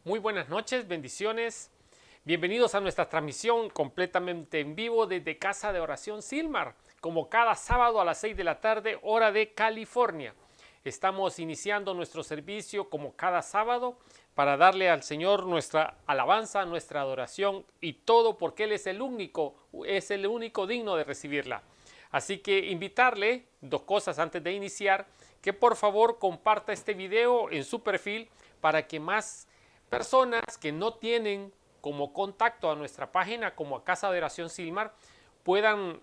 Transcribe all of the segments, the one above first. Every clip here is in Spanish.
Muy buenas noches, bendiciones. Bienvenidos a nuestra transmisión completamente en vivo desde Casa de Oración Silmar, como cada sábado a las 6 de la tarde, hora de California. Estamos iniciando nuestro servicio como cada sábado para darle al Señor nuestra alabanza, nuestra adoración y todo porque Él es el único digno de recibirla. Así que invitarle, dos cosas antes de iniciar, que por favor comparta este video en su perfil para que más personas que no tienen como contacto a nuestra página como a Casa de Oración Silmar puedan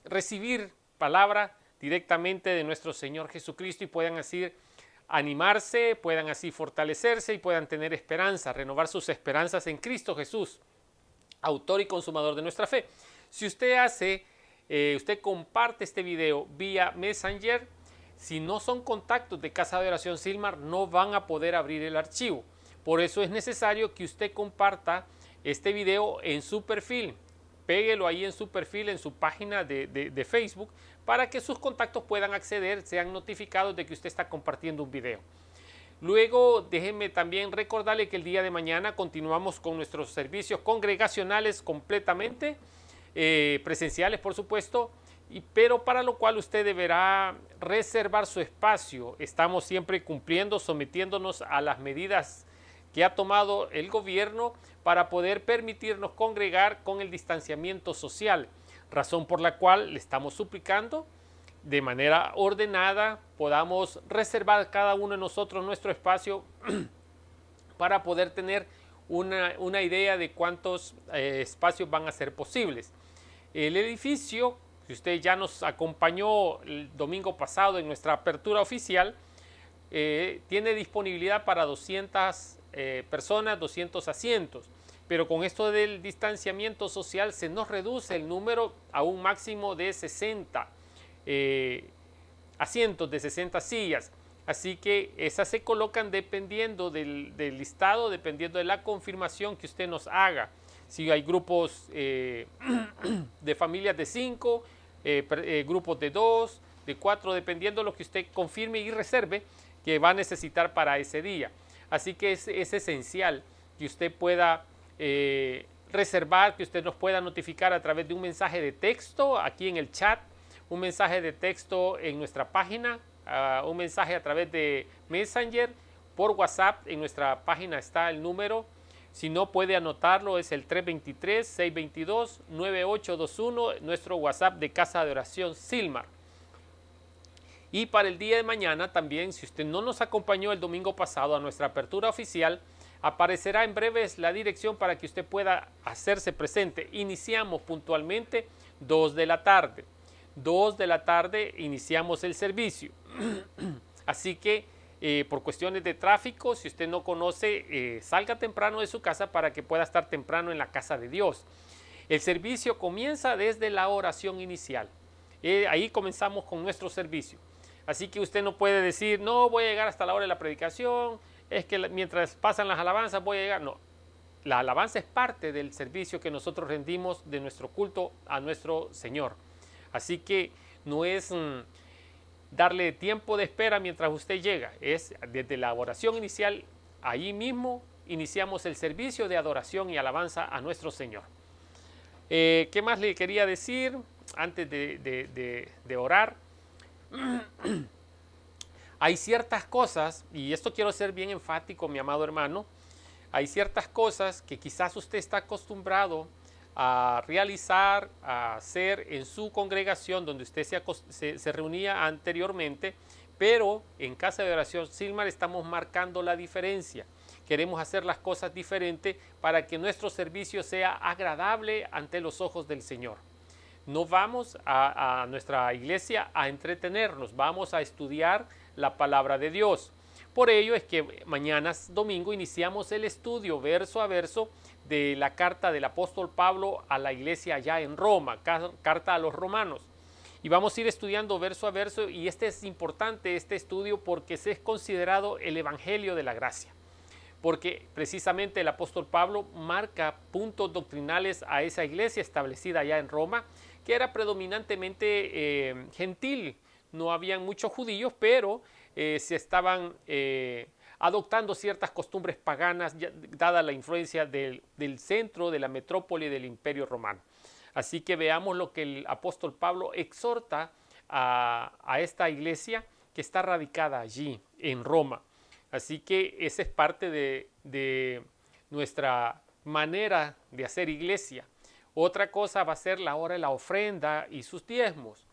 recibir palabra directamente de nuestro Señor Jesucristo y puedan así animarse, puedan así fortalecerse y puedan tener esperanza, renovar sus esperanzas en Cristo Jesús, autor y consumador de nuestra fe. Si usted comparte este video vía Messenger, si no son contactos de Casa de Oración Silmar, no van a poder abrir el archivo. Por eso es necesario que usted comparta este video en su perfil. Péguelo ahí en su perfil, en su página de Facebook, para que sus contactos puedan acceder, sean notificados de que usted está compartiendo un video. Luego, déjenme también recordarle que el día de mañana continuamos con nuestros servicios congregacionales completamente, presenciales por supuesto, pero para lo cual usted deberá reservar su espacio. Estamos siempre cumpliendo, sometiéndonos a las medidas que ha tomado el gobierno para poder permitirnos congregar con el distanciamiento social, razón por la cual le estamos suplicando de manera ordenada podamos reservar cada uno de nosotros nuestro espacio para poder tener una idea de cuántos espacios van a ser posibles. El edificio, que usted ya nos acompañó el domingo pasado en nuestra apertura oficial, tiene disponibilidad para 200 personas, 200 asientos, pero con esto del distanciamiento social se nos reduce el número a un máximo de 60 asientos, de 60 sillas. Así que esas se colocan dependiendo del listado, dependiendo de la confirmación que usted nos haga. Si hay grupos de familias de 5, grupos de 2, de 4, dependiendo de lo que usted confirme y reserve que va a necesitar para ese día. Así que es esencial que usted pueda reservar, que usted nos pueda notificar a través de un mensaje de texto aquí en el chat, un mensaje de texto en nuestra página, un mensaje a través de Messenger, por WhatsApp. En nuestra página está el número. Si no puede anotarlo, es el 323-622-9821, nuestro WhatsApp de Casa de Oración Silmar. Y para el día de mañana también, si usted no nos acompañó el domingo pasado a nuestra apertura oficial, aparecerá en breves la dirección para que usted pueda hacerse presente. Iniciamos puntualmente 2 de la tarde. 2 de la tarde iniciamos el servicio. Así que por cuestiones de tráfico, si usted no conoce, salga temprano de su casa para que pueda estar temprano en la casa de Dios. El servicio comienza desde la oración inicial. Ahí comenzamos con nuestro servicio. Así que usted no puede decir, no voy a llegar hasta la hora de la predicación, es que mientras pasan las alabanzas voy a llegar. No, la alabanza es parte del servicio que nosotros rendimos de nuestro culto a nuestro Señor. Así que no es darle tiempo de espera mientras usted llega, es desde la oración inicial, ahí mismo iniciamos el servicio de adoración y alabanza a nuestro Señor. ¿Qué más le quería decir antes de orar? Hay ciertas cosas, y esto quiero ser bien enfático, mi amado hermano, hay ciertas cosas que quizás usted está acostumbrado a realizar, a hacer en su congregación donde usted se reunía anteriormente, pero en Casa de Oración Silmar estamos marcando la diferencia. Queremos hacer las cosas diferentes para que nuestro servicio sea agradable ante los ojos del Señor. No vamos a nuestra iglesia a entretenernos, vamos a estudiar la palabra de Dios. Por ello es que mañana domingo iniciamos el estudio verso a verso de la carta del apóstol Pablo a la iglesia allá en Roma, carta a los romanos. Y vamos a ir estudiando verso a verso, y es importante este estudio porque es considerado el evangelio de la gracia. Porque precisamente el apóstol Pablo marca puntos doctrinales a esa iglesia establecida allá en Roma, que era predominantemente gentil. No habían muchos judíos, pero se estaban adoptando ciertas costumbres paganas, dada la influencia del centro, de la metrópoli del Imperio Romano. Así que veamos lo que el apóstol Pablo exhorta a esta iglesia que está radicada allí, en Roma. Así que esa es parte de nuestra manera de hacer iglesia. Otra cosa va a ser la hora de la ofrenda y sus diezmos.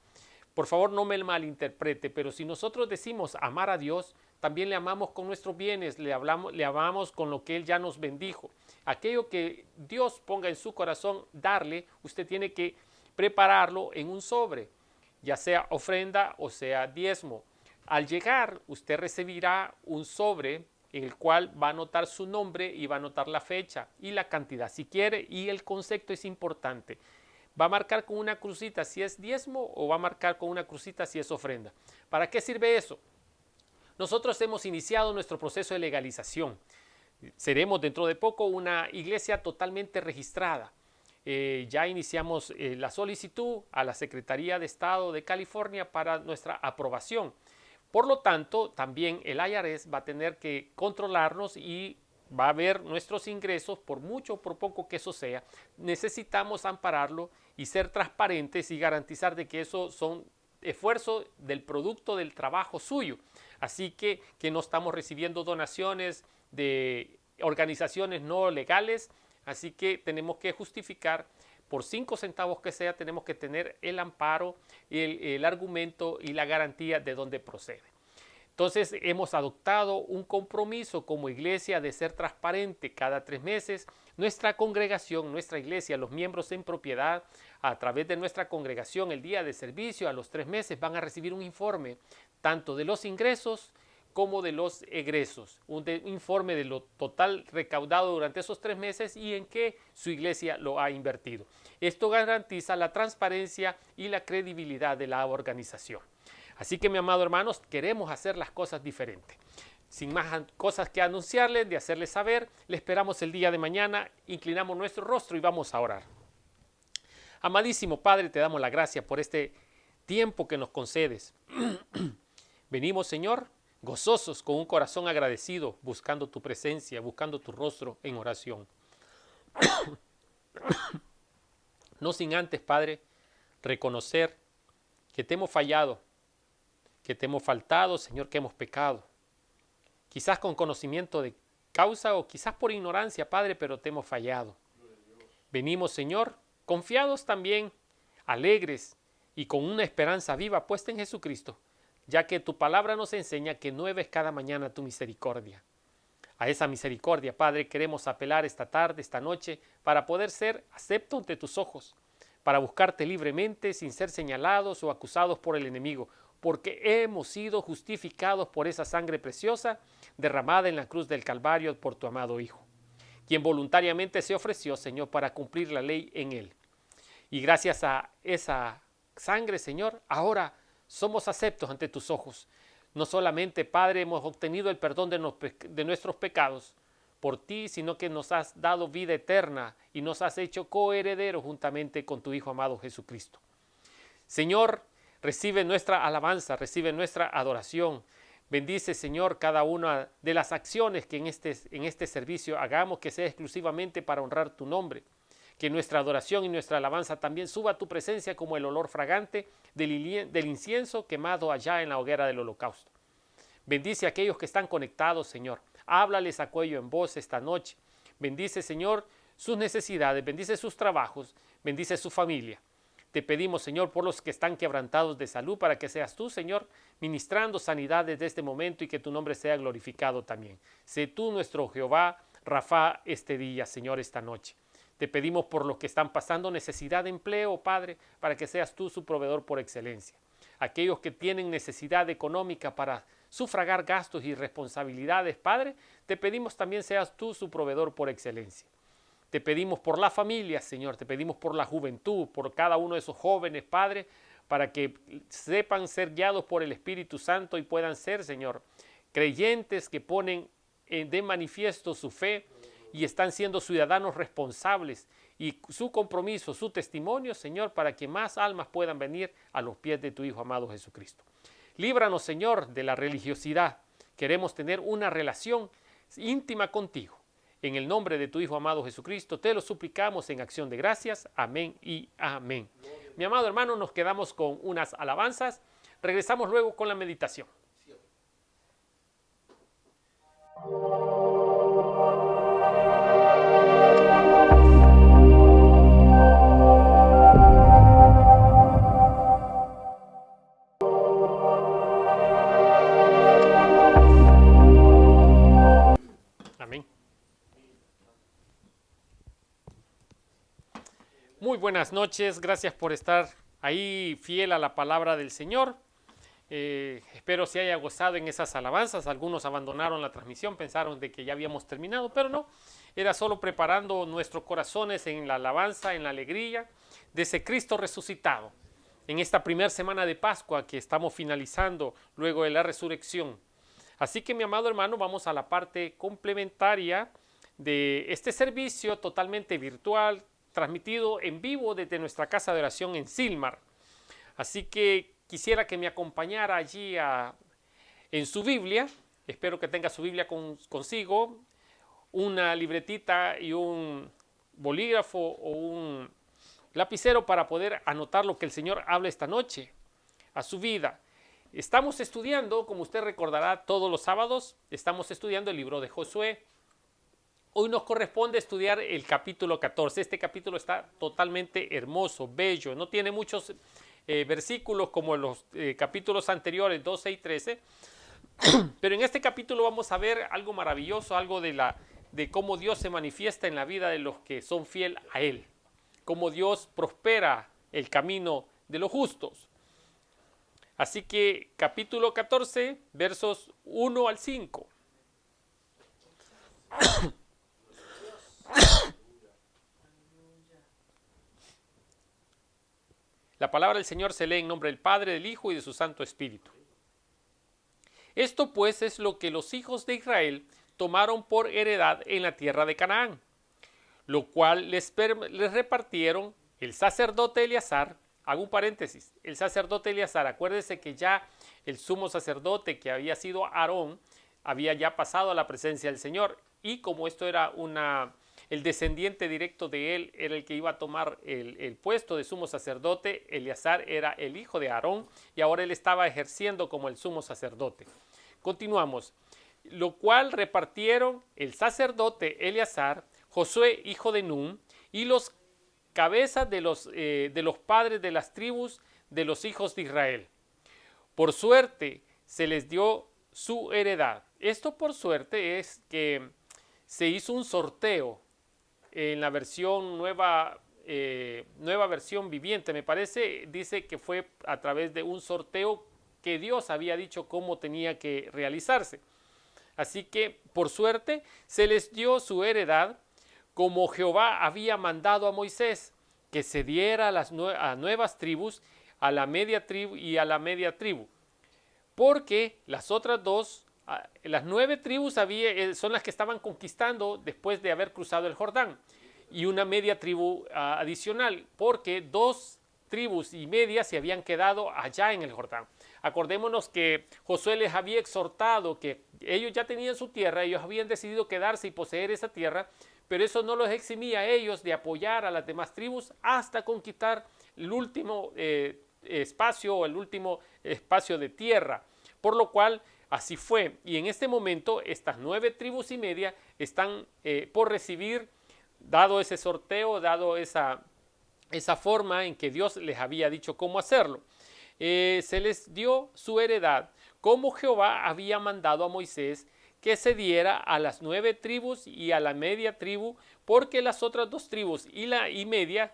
Por favor, no me malinterprete, pero si nosotros decimos amar a Dios, también le amamos con nuestros bienes, le amamos con lo que Él ya nos bendijo. Aquello que Dios ponga en su corazón darle, usted tiene que prepararlo en un sobre, ya sea ofrenda o sea diezmo. Al llegar, usted recibirá un sobre en el cual va a anotar su nombre y va a anotar la fecha y la cantidad, si quiere, y el concepto es importante. Va a marcar con una crucita si es diezmo o va a marcar con una crucita si es ofrenda. ¿Para qué sirve eso? Nosotros hemos iniciado nuestro proceso de legalización. Seremos dentro de poco una iglesia totalmente registrada. Ya iniciamos la solicitud a la Secretaría de Estado de California para nuestra aprobación. Por lo tanto, también el IRS va a tener que controlarnos y va a ver nuestros ingresos, por mucho o por poco que eso sea. Necesitamos ampararlo y ser transparentes y garantizar de que eso son esfuerzos del producto del trabajo suyo. Así que no estamos recibiendo donaciones de organizaciones no legales, así que tenemos que justificar, por 5 centavos que sea, tenemos que tener el amparo, el argumento y la garantía de dónde procede. Entonces hemos adoptado un compromiso como iglesia de ser transparente cada 3 meses. Nuestra congregación, nuestra iglesia, los miembros en propiedad, a través de nuestra congregación, el día de servicio, a los 3 meses van a recibir un informe tanto de los ingresos como de los egresos, un informe de lo total recaudado durante esos 3 meses y en qué su iglesia lo ha invertido. Esto garantiza la transparencia y la credibilidad de la organización. Así que, mi amado hermanos, queremos hacer las cosas diferentes. Sin más cosas que anunciarles, de hacerles saber, le esperamos el día de mañana, inclinamos nuestro rostro y vamos a orar. Amadísimo Padre, te damos la gracia por este tiempo que nos concedes. Venimos, Señor, gozosos, con un corazón agradecido, buscando tu presencia, buscando tu rostro en oración. No sin antes, Padre, reconocer que te hemos fallado, que te hemos faltado, Señor, que hemos pecado. Quizás con conocimiento de causa o quizás por ignorancia, Padre, pero te hemos fallado. Venimos, Señor, confiados también, alegres y con una esperanza viva puesta en Jesucristo, ya que tu palabra nos enseña que nueva es cada mañana tu misericordia. A esa misericordia, Padre, queremos apelar esta tarde, esta noche, para poder ser aceptos ante tus ojos, para buscarte libremente sin ser señalados o acusados por el enemigo, porque hemos sido justificados por esa sangre preciosa derramada en la cruz del Calvario por tu amado Hijo, quien voluntariamente se ofreció, Señor, para cumplir la ley en él. Y gracias a esa sangre, Señor, ahora somos aceptos ante tus ojos. No solamente, Padre, hemos obtenido el perdón de nuestros pecados por ti, sino que nos has dado vida eterna y nos has hecho coherederos juntamente con tu Hijo amado Jesucristo. Señor, recibe nuestra alabanza, recibe nuestra adoración. Bendice, Señor, cada una de las acciones que en este servicio hagamos, que sea exclusivamente para honrar tu nombre. Que nuestra adoración y nuestra alabanza también suba a tu presencia como el olor fragante del incienso quemado allá en la hoguera del holocausto. Bendice a aquellos que están conectados, Señor. Háblales a cuello en voz esta noche. Bendice, Señor, sus necesidades, bendice sus trabajos, bendice su familia. Te pedimos, Señor, por los que están quebrantados de salud, para que seas tú, Señor, ministrando sanidad desde este momento y que tu nombre sea glorificado también. Sé tú nuestro Jehová Rafa este día, Señor, esta noche. Te pedimos por los que están pasando necesidad de empleo, Padre, para que seas tú su proveedor por excelencia. Aquellos que tienen necesidad económica para sufragar gastos y responsabilidades, Padre, te pedimos también seas tú su proveedor por excelencia. Te pedimos por la familia, Señor, te pedimos por la juventud, por cada uno de esos jóvenes, Padre, para que sepan ser guiados por el Espíritu Santo y puedan ser, Señor, creyentes que ponen de manifiesto su fe y están siendo ciudadanos responsables y su compromiso, su testimonio, Señor, para que más almas puedan venir a los pies de tu Hijo amado Jesucristo. Líbranos, Señor, de la religiosidad, Queremos tener una relación íntima contigo. En el nombre de tu Hijo amado Jesucristo, te lo suplicamos en acción de gracias. Amén y amén. Mi amado hermano, nos quedamos con unas alabanzas. Regresamos luego con la meditación. Amén. Muy buenas noches, gracias por estar ahí fiel a la palabra del Señor. Espero se haya gozado en esas alabanzas. Algunos abandonaron la transmisión, pensaron de que ya habíamos terminado, pero no. Era solo preparando nuestros corazones en la alabanza, en la alegría de ese Cristo resucitado. En esta primera semana de Pascua que estamos finalizando luego de la resurrección. Así que mi amado hermano, vamos a la parte complementaria de este servicio totalmente virtual, transmitido en vivo desde nuestra casa de oración en Silmar. Así que quisiera que me acompañara allí en su Biblia. Espero que tenga su Biblia consigo, una libretita y un bolígrafo o un lapicero para poder anotar lo que el Señor habla esta noche a su vida. Estamos estudiando, como usted recordará, todos los sábados, estamos estudiando el libro de Josué. Hoy nos corresponde estudiar el capítulo 14. Este capítulo está totalmente hermoso, bello. No tiene muchos versículos como los capítulos anteriores, 12 y 13. Pero en este capítulo vamos a ver algo maravilloso, algo de cómo Dios se manifiesta en la vida de los que son fieles a Él. Cómo Dios prospera el camino de los justos. Así que capítulo 14, versos 1 al 5. La palabra del Señor se lee en nombre del Padre, del Hijo y de su Santo Espíritu. Esto pues es lo que los hijos de Israel tomaron por heredad en la tierra de Canaán, lo cual les repartieron el sacerdote Eleazar. Hago un paréntesis, el sacerdote Eleazar, acuérdese que ya el sumo sacerdote que había sido Aarón había ya pasado a la presencia del Señor, y como esto era el descendiente directo de él, era el que iba a tomar el puesto de sumo sacerdote. Eleazar era el hijo de Aarón y ahora él estaba ejerciendo como el sumo sacerdote. Continuamos. Lo cual repartieron el sacerdote Eleazar, Josué hijo de Nun, y los cabezas de los padres de las tribus de los hijos de Israel. Por suerte se les dio su heredad. Esto por suerte es que se hizo un sorteo en la versión nueva versión viviente, me parece, dice que fue a través de un sorteo que Dios había dicho cómo tenía que realizarse. Así que por suerte se les dio su heredad, como Jehová había mandado a Moisés, que se diera a nuevas tribus, a la media tribu y a la media tribu. Porque las otras dos, las 9 tribus son las que estaban conquistando después de haber cruzado el Jordán, y una media tribu adicional, porque 2 tribus y media se habían quedado allá en el Jordán. Acordémonos que Josué les había exhortado que ellos ya tenían su tierra, ellos habían decidido quedarse y poseer esa tierra, pero eso no los eximía a ellos de apoyar a las demás tribus hasta conquistar el último espacio o el último espacio de tierra, por lo cual así fue. Y en este momento estas 9 tribus y media están por recibir, dado ese sorteo, dado esa forma en que Dios les había dicho cómo hacerlo. Se les dio su heredad, como Jehová había mandado a Moisés que se diera a las 9 tribus y a la media tribu, porque las otras 2 tribus y media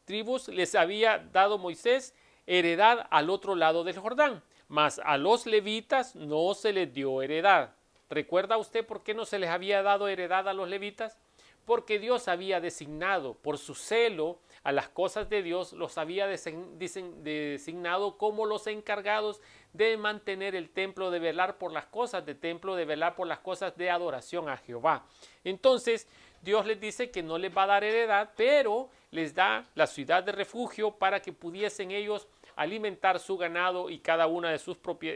tribus les había dado Moisés heredad al otro lado del Jordán, mas a los levitas no se les dio heredad. ¿Recuerda usted por qué no se les había dado heredad a los levitas? Porque Dios había designado, por su celo a las cosas de Dios, los había designado como los encargados de mantener el templo, de velar por las cosas de templo, de velar por las cosas de adoración a Jehová. Entonces, Dios les dice que no les va a dar heredad, pero les da la ciudad de refugio para que pudiesen ellos alimentar su ganado y cada una de sus propias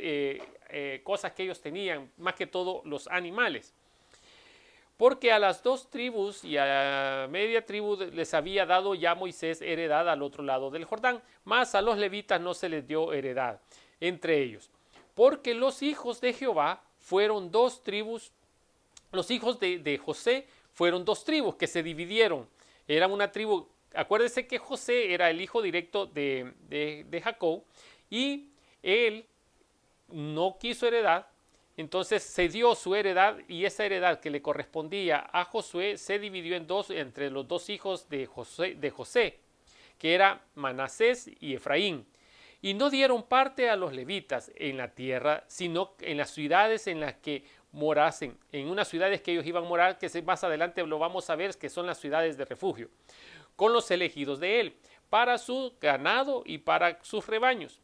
cosas que ellos tenían, más que todo los animales. Porque a las dos tribus y a media tribu les había dado ya Moisés heredad al otro lado del Jordán, mas a los levitas no se les dio heredad entre ellos. Porque los hijos de Jehová fueron dos tribus, los hijos de José fueron dos tribus que se dividieron. Era una tribu, acuérdense que José era el hijo directo de Jacob y él no quiso heredad. Entonces se dio su heredad y esa heredad que le correspondía a Josué se dividió en dos entre los dos hijos de José, que era Manasés y Efraín. Y no dieron parte a los levitas en la tierra, sino en las ciudades en las que morasen, en unas ciudades que ellos iban a morar, que más adelante lo vamos a ver, que son las ciudades de refugio, con los elegidos de él, para su ganado y para sus rebaños,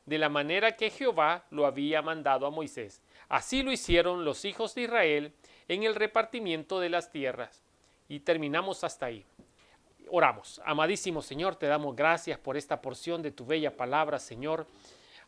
de la manera que Jehová lo había mandado a Moisés. Así lo hicieron los hijos de Israel en el repartimiento de las tierras. Y terminamos hasta ahí. Oramos. Amadísimo Señor, te damos gracias por esta porción de tu bella palabra, Señor.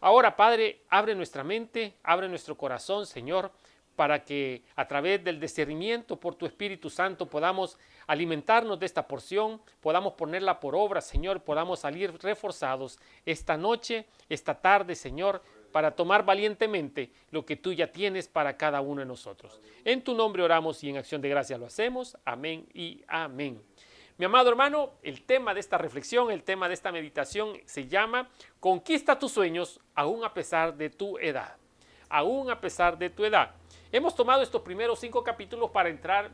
Ahora, Padre, abre nuestra mente, abre nuestro corazón, Señor, para que a través del discernimiento por tu Espíritu Santo podamos alimentarnos de esta porción, podamos ponerla por obra, Señor, podamos salir reforzados esta noche, esta tarde, Señor, para tomar valientemente lo que tú ya tienes para cada uno de nosotros. En tu nombre oramos y en acción de gracias lo hacemos. Amén y amén. Mi amado hermano, el tema de esta reflexión, el tema de esta meditación se llama Conquista tus sueños aún a pesar de tu edad. Aún a pesar de tu edad. Hemos tomado estos primeros 5 capítulos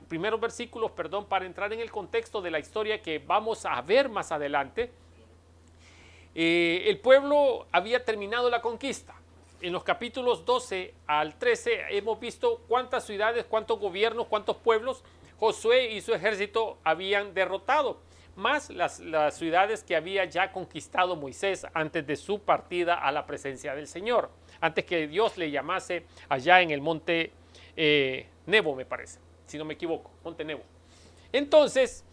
primeros versículos, para entrar en el contexto de la historia que vamos a ver más adelante. El pueblo había terminado la conquista. En los capítulos 12 al 13 hemos visto cuántas ciudades, cuántos gobiernos, cuántos pueblos Josué y su ejército habían derrotado, más las ciudades que había ya conquistado Moisés antes de su partida a la presencia del Señor, antes que Dios le llamase allá en el monte Nebo, me parece, si no me equivoco, monte Nebo. Entonces,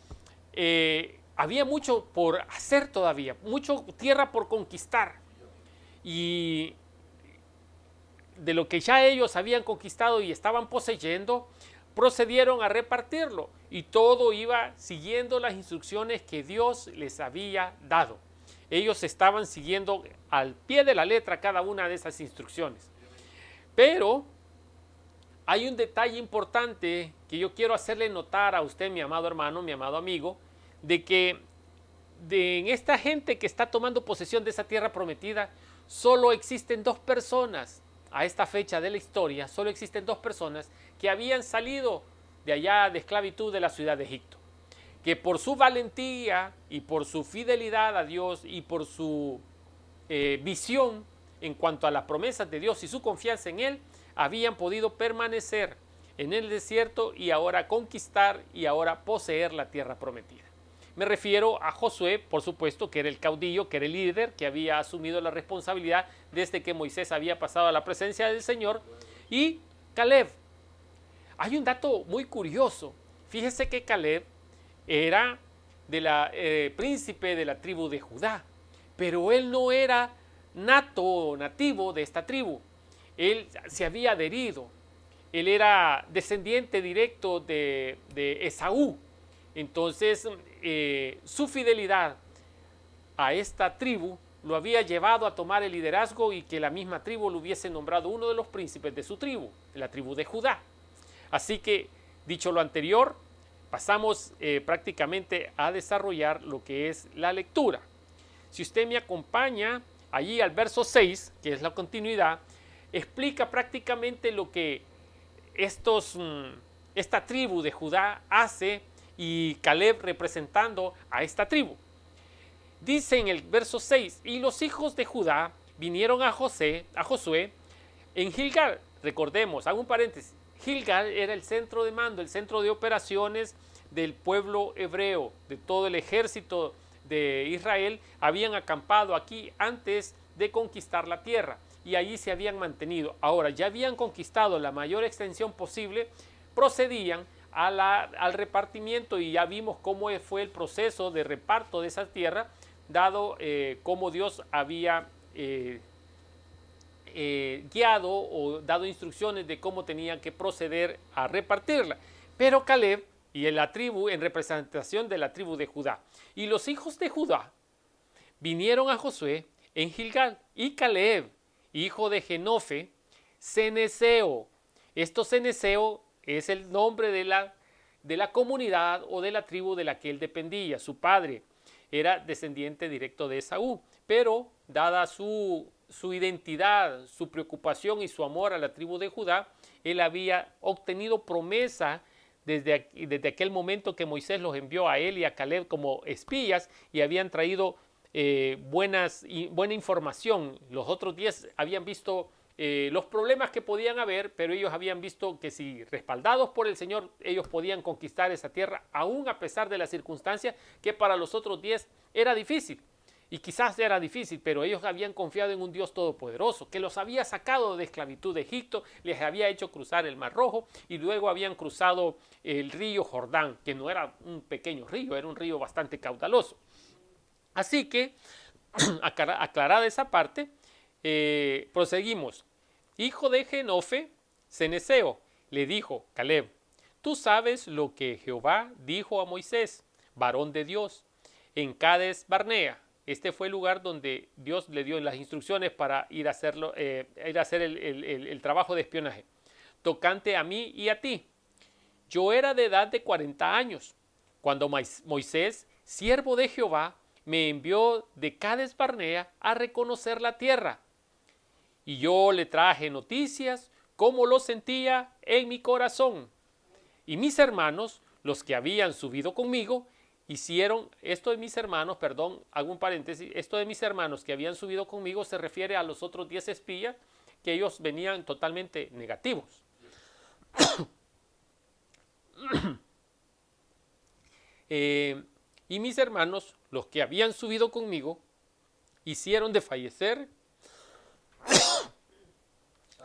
había mucho por hacer todavía, mucha tierra por conquistar, y de lo que ya ellos habían conquistado y estaban poseyendo, procedieron a repartirlo y todo iba siguiendo las instrucciones que Dios les había dado. Ellos estaban siguiendo al pie de la letra cada una de esas instrucciones. Pero hay un detalle importante que yo quiero hacerle notar a usted, mi amado hermano, mi amado amigo, de que en esta gente que está tomando posesión de esa tierra prometida, solo existen dos personas. A esta fecha de la historia, solo existen dos personas que habían salido de allá de esclavitud de la ciudad de Egipto, que por su valentía y por su fidelidad a Dios y por su visión en cuanto a las promesas de Dios y su confianza en Él, habían podido permanecer en el desierto y ahora conquistar y ahora poseer la tierra prometida. Me refiero a Josué, por supuesto, que era el caudillo, que era el líder, que había asumido la responsabilidad desde que Moisés había pasado a la presencia del Señor, y Caleb. Hay un dato muy curioso. Fíjese que Caleb era príncipe de la tribu de Judá, pero él no era nativo de esta tribu. Él se había adherido. Él era descendiente directo de Esaú. Entonces, su fidelidad a esta tribu lo había llevado a tomar el liderazgo y que la misma tribu lo hubiese nombrado uno de los príncipes de su tribu, de la tribu de Judá. Así que, dicho lo anterior, pasamos prácticamente a desarrollar lo que es la lectura. Si usted me acompaña allí al verso 6, que es la continuidad, explica prácticamente lo que esta tribu de Judá hace y Caleb representando a esta tribu. Dice en el verso 6, y los hijos de Judá vinieron a Josué en Gilgal. Recordemos, hago un paréntesis, Gilgal era el centro de mando, el centro de operaciones del pueblo hebreo, de todo el ejército de Israel. Habían acampado aquí antes de conquistar la tierra y allí se habían mantenido. Ahora ya habían conquistado la mayor extensión posible, procedían al repartimiento, y ya vimos cómo fue el proceso de reparto de esa tierra, dado cómo Dios había guiado o dado instrucciones de cómo tenían que proceder a repartirla. Pero Caleb y la tribu, en representación de la tribu de Judá, y los hijos de Judá vinieron a Josué en Gilgal, y Caleb, hijo de Jenofe, ceneseo. Esto ceneseo es el nombre de la comunidad o de la tribu de la que él dependía. Su padre era descendiente directo de Esaú, pero dada su identidad, su preocupación y su amor a la tribu de Judá, él había obtenido promesa desde aquel momento que Moisés los envió a él y a Caleb como espías, y habían traído buena información. Los otros 10 habían visto los problemas que podían haber, pero ellos habían visto que si respaldados por el Señor, ellos podían conquistar esa tierra, aún a pesar de las circunstancias que para los otros 10 era difícil. Y quizás era difícil, pero ellos habían confiado en un Dios todopoderoso, que los había sacado de esclavitud de Egipto, les había hecho cruzar el Mar Rojo, y luego habían cruzado el río Jordán, que no era un pequeño río, era un río bastante caudaloso. Así que, aclarada esa parte, proseguimos. Hijo de Jenofe, ceneseo, le dijo Caleb: tú sabes lo que Jehová dijo a Moisés, varón de Dios, en Cades Barnea. Este fue el lugar donde Dios le dio las instrucciones para ir a hacer el trabajo de espionaje, tocante a mí y a ti. Yo era de edad de 40 años, cuando Moisés, siervo de Jehová, me envió de Cades Barnea a reconocer la tierra. Y yo le traje noticias, cómo lo sentía en mi corazón. Y mis hermanos, los que habían subido conmigo, hicieron, esto de mis hermanos, perdón, hago un paréntesis, esto de mis hermanos que habían subido conmigo se refiere a los otros 10 espías, que ellos venían totalmente negativos. Y mis hermanos, los que habían subido conmigo, hicieron desfallecer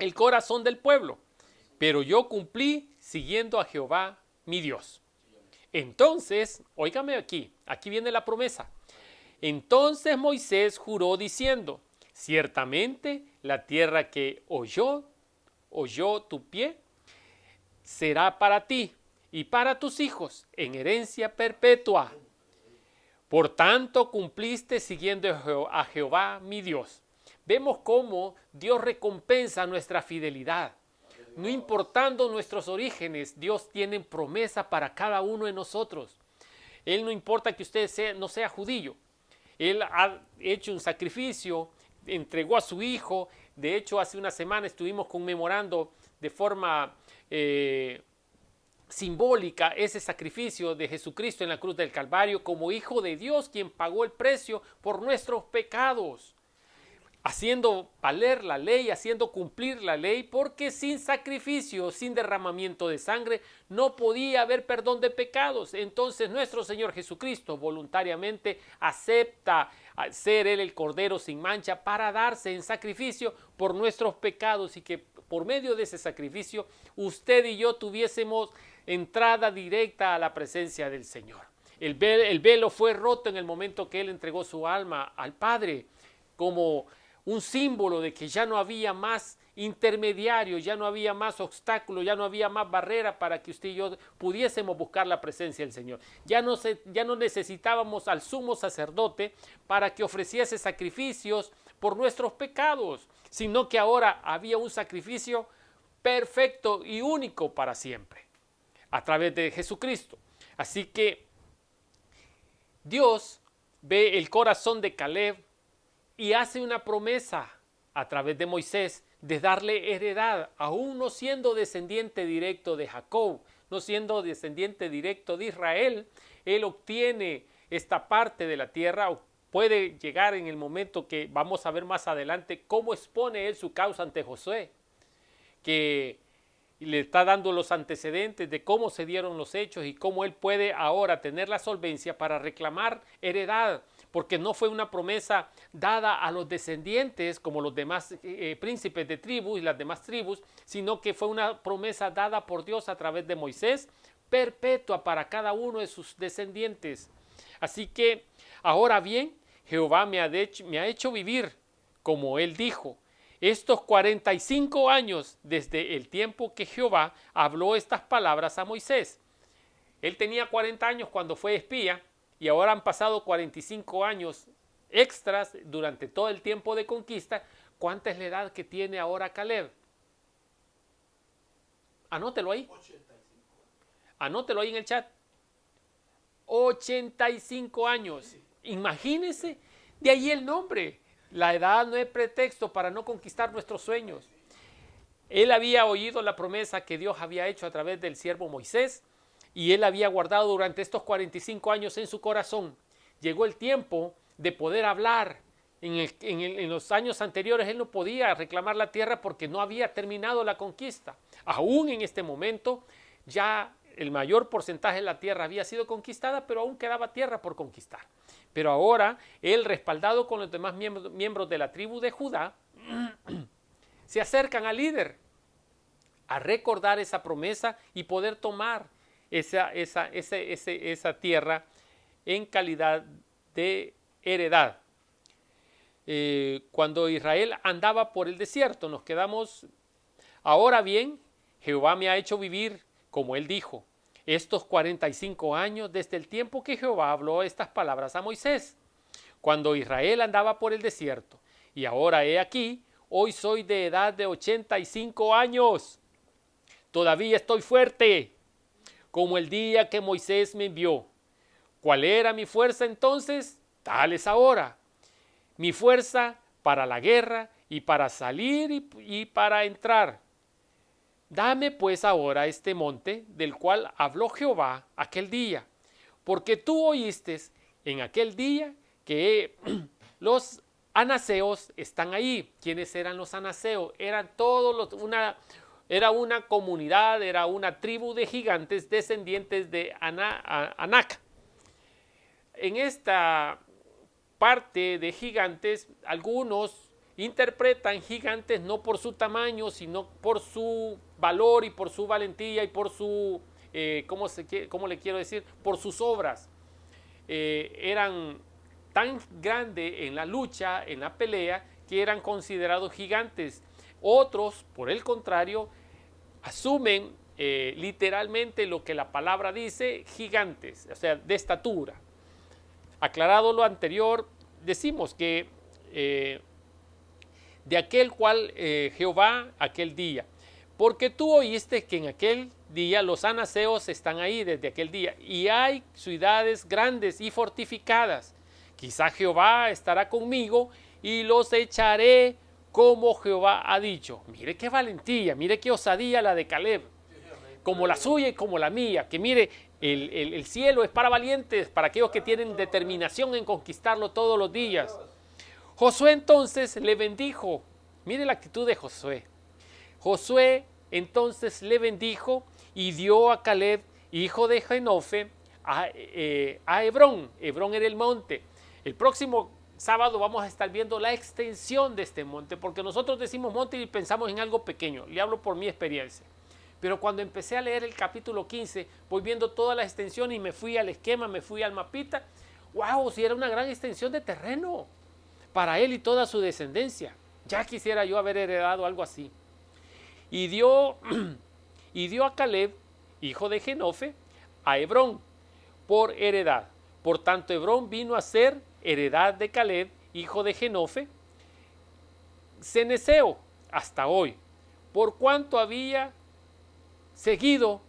el corazón del pueblo, pero yo cumplí siguiendo a Jehová mi Dios. Entonces, óigame aquí viene la promesa. Entonces Moisés juró diciendo: ciertamente la tierra que oyó tu pie será para ti y para tus hijos en herencia perpetua. Por tanto cumpliste siguiendo a Jehová mi Dios. Vemos cómo Dios recompensa nuestra fidelidad. No importando nuestros orígenes, Dios tiene promesa para cada uno de nosotros. Él no importa que usted no sea judío. Él ha hecho un sacrificio, entregó a su hijo. De hecho, hace una semana estuvimos conmemorando de forma simbólica ese sacrificio de Jesucristo en la cruz del Calvario como Hijo de Dios, quien pagó el precio por nuestros pecados, haciendo valer la ley, haciendo cumplir la ley, porque sin sacrificio, sin derramamiento de sangre, no podía haber perdón de pecados. Entonces nuestro Señor Jesucristo voluntariamente acepta ser Él el Cordero sin mancha para darse en sacrificio por nuestros pecados, y que por medio de ese sacrificio usted y yo tuviésemos entrada directa a la presencia del Señor. El velo fue roto en el momento que Él entregó su alma al Padre, como un símbolo de que ya no había más intermediario, ya no había más obstáculo, ya no había más barrera para que usted y yo pudiésemos buscar la presencia del Señor. Ya no necesitábamos al sumo sacerdote para que ofreciese sacrificios por nuestros pecados, sino que ahora había un sacrificio perfecto y único para siempre, a través de Jesucristo. Así que Dios ve el corazón de Caleb y hace una promesa a través de Moisés de darle heredad, aún no siendo descendiente directo de Jacob, no siendo descendiente directo de Israel. Él obtiene esta parte de la tierra. Puede llegar en el momento que vamos a ver más adelante cómo expone él su causa ante Josué, que le está dando los antecedentes de cómo se dieron los hechos y cómo él puede ahora tener la solvencia para reclamar heredad, porque no fue una promesa dada a los descendientes como los demás príncipes de tribus y las demás tribus, sino que fue una promesa dada por Dios a través de Moisés perpetua para cada uno de sus descendientes. Así que, ahora bien, Jehová me ha hecho vivir, como él dijo, estos 45 años desde el tiempo que Jehová habló estas palabras a Moisés. Él tenía 40 años cuando fue espía y ahora han pasado 45 años extras durante todo el tiempo de conquista. ¿Cuánta es la edad que tiene ahora Caleb? Anótelo ahí. 85. Anótelo ahí en el chat. 85 años. Imagínense, de ahí el nombre. La edad no es pretexto para no conquistar nuestros sueños. Él había oído la promesa que Dios había hecho a través del siervo Moisés y él había guardado durante estos 45 años en su corazón. Llegó el tiempo de poder hablar. En los años anteriores él no podía reclamar la tierra porque no había terminado la conquista. Aún en este momento ya el mayor porcentaje de la tierra había sido conquistada, pero aún quedaba tierra por conquistar. Pero ahora él, respaldado con los demás miembros de la tribu de Judá, se acercan al líder a recordar esa promesa y poder tomar esa tierra en calidad de heredad. Cuando Israel andaba por el desierto, nos quedamos. Ahora bien, Jehová me ha hecho vivir, como él dijo, estos 45 años desde el tiempo que Jehová habló estas palabras a Moisés, cuando Israel andaba por el desierto. Y ahora he aquí, hoy soy de edad de 85 años. Todavía estoy fuerte, como el día que Moisés me envió. ¿Cuál era mi fuerza entonces? Tal es ahora. Mi fuerza para la guerra y para salir y para entrar. Dame pues ahora este monte del cual habló Jehová aquel día, porque tú oíste en aquel día que los anaseos están ahí. ¿Quiénes eran los anaseos? Eran todos era una comunidad, era una tribu de gigantes descendientes de Anac. En esta parte de gigantes, algunos interpretan gigantes no por su tamaño, sino por su valor y por su valentía y por su, ¿cómo le quiero decir? Por sus obras. Eran tan grandes en la lucha, en la pelea, que eran considerados gigantes. Otros, por el contrario, asumen literalmente lo que la palabra dice, gigantes, o sea, de estatura. Aclarado lo anterior, decimos que de aquel cual Jehová aquel día, porque tú oíste que en aquel día los anaseos están ahí desde aquel día, y hay ciudades grandes y fortificadas. Quizá Jehová estará conmigo y los echaré como Jehová ha dicho. Mire qué valentía, mire qué osadía la de Caleb, como la suya y como la mía, que mire, el cielo es para valientes, para aquellos que tienen determinación en conquistarlo todos los días. Josué entonces le bendijo. Mire la actitud de Josué. Josué entonces le bendijo y dio a Caleb, hijo de Jenofe, a Hebrón. Hebrón era el monte. El próximo sábado vamos a estar viendo la extensión de este monte, porque nosotros decimos monte y pensamos en algo pequeño. Le hablo por mi experiencia. Pero cuando empecé a leer el capítulo 15, voy viendo todas las extensiones y me fui al esquema, me fui al mapita. ¡Wow! Si era una gran extensión de terreno para él y toda su descendencia. Ya quisiera yo haber heredado algo así. Y dio a Caleb, hijo de Jenofe, a Hebrón por heredad. Por tanto, Hebrón vino a ser heredad de Caleb, hijo de Jenofe, cenezeo, hasta hoy, por cuanto había seguido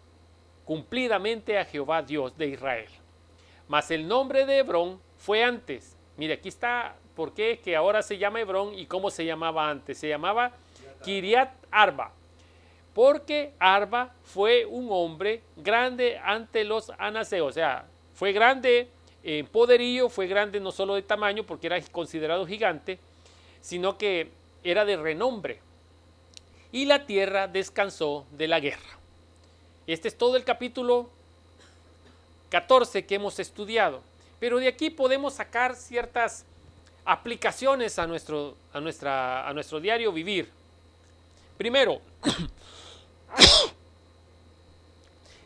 cumplidamente a Jehová Dios de Israel. Mas el nombre de Hebrón fue antes. Mire, aquí está por qué que ahora se llama Hebrón y cómo se llamaba antes. Se llamaba Kiriat Arba, porque Arba fue un hombre grande ante los anaseos. O sea, fue grande en poderío, fue grande no solo de tamaño, porque era considerado gigante, sino que era de renombre. Y la tierra descansó de la guerra. Este es todo el capítulo 14 que hemos estudiado. Pero de aquí podemos sacar ciertas aplicaciones a nuestro diario vivir. Primero,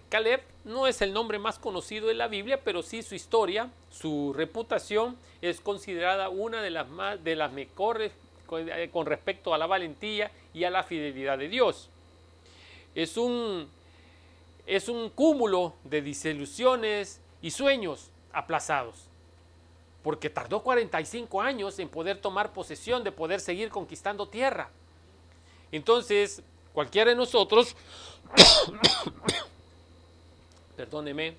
Caleb no es el nombre más conocido de la Biblia, pero sí su historia, su reputación es considerada una de las mejores con respecto a la valentía y a la fidelidad de Dios. Es un cúmulo de desilusiones y sueños aplazados, porque tardó 45 años en poder tomar posesión, de poder seguir conquistando tierra. Entonces, cualquiera de nosotros, perdóneme,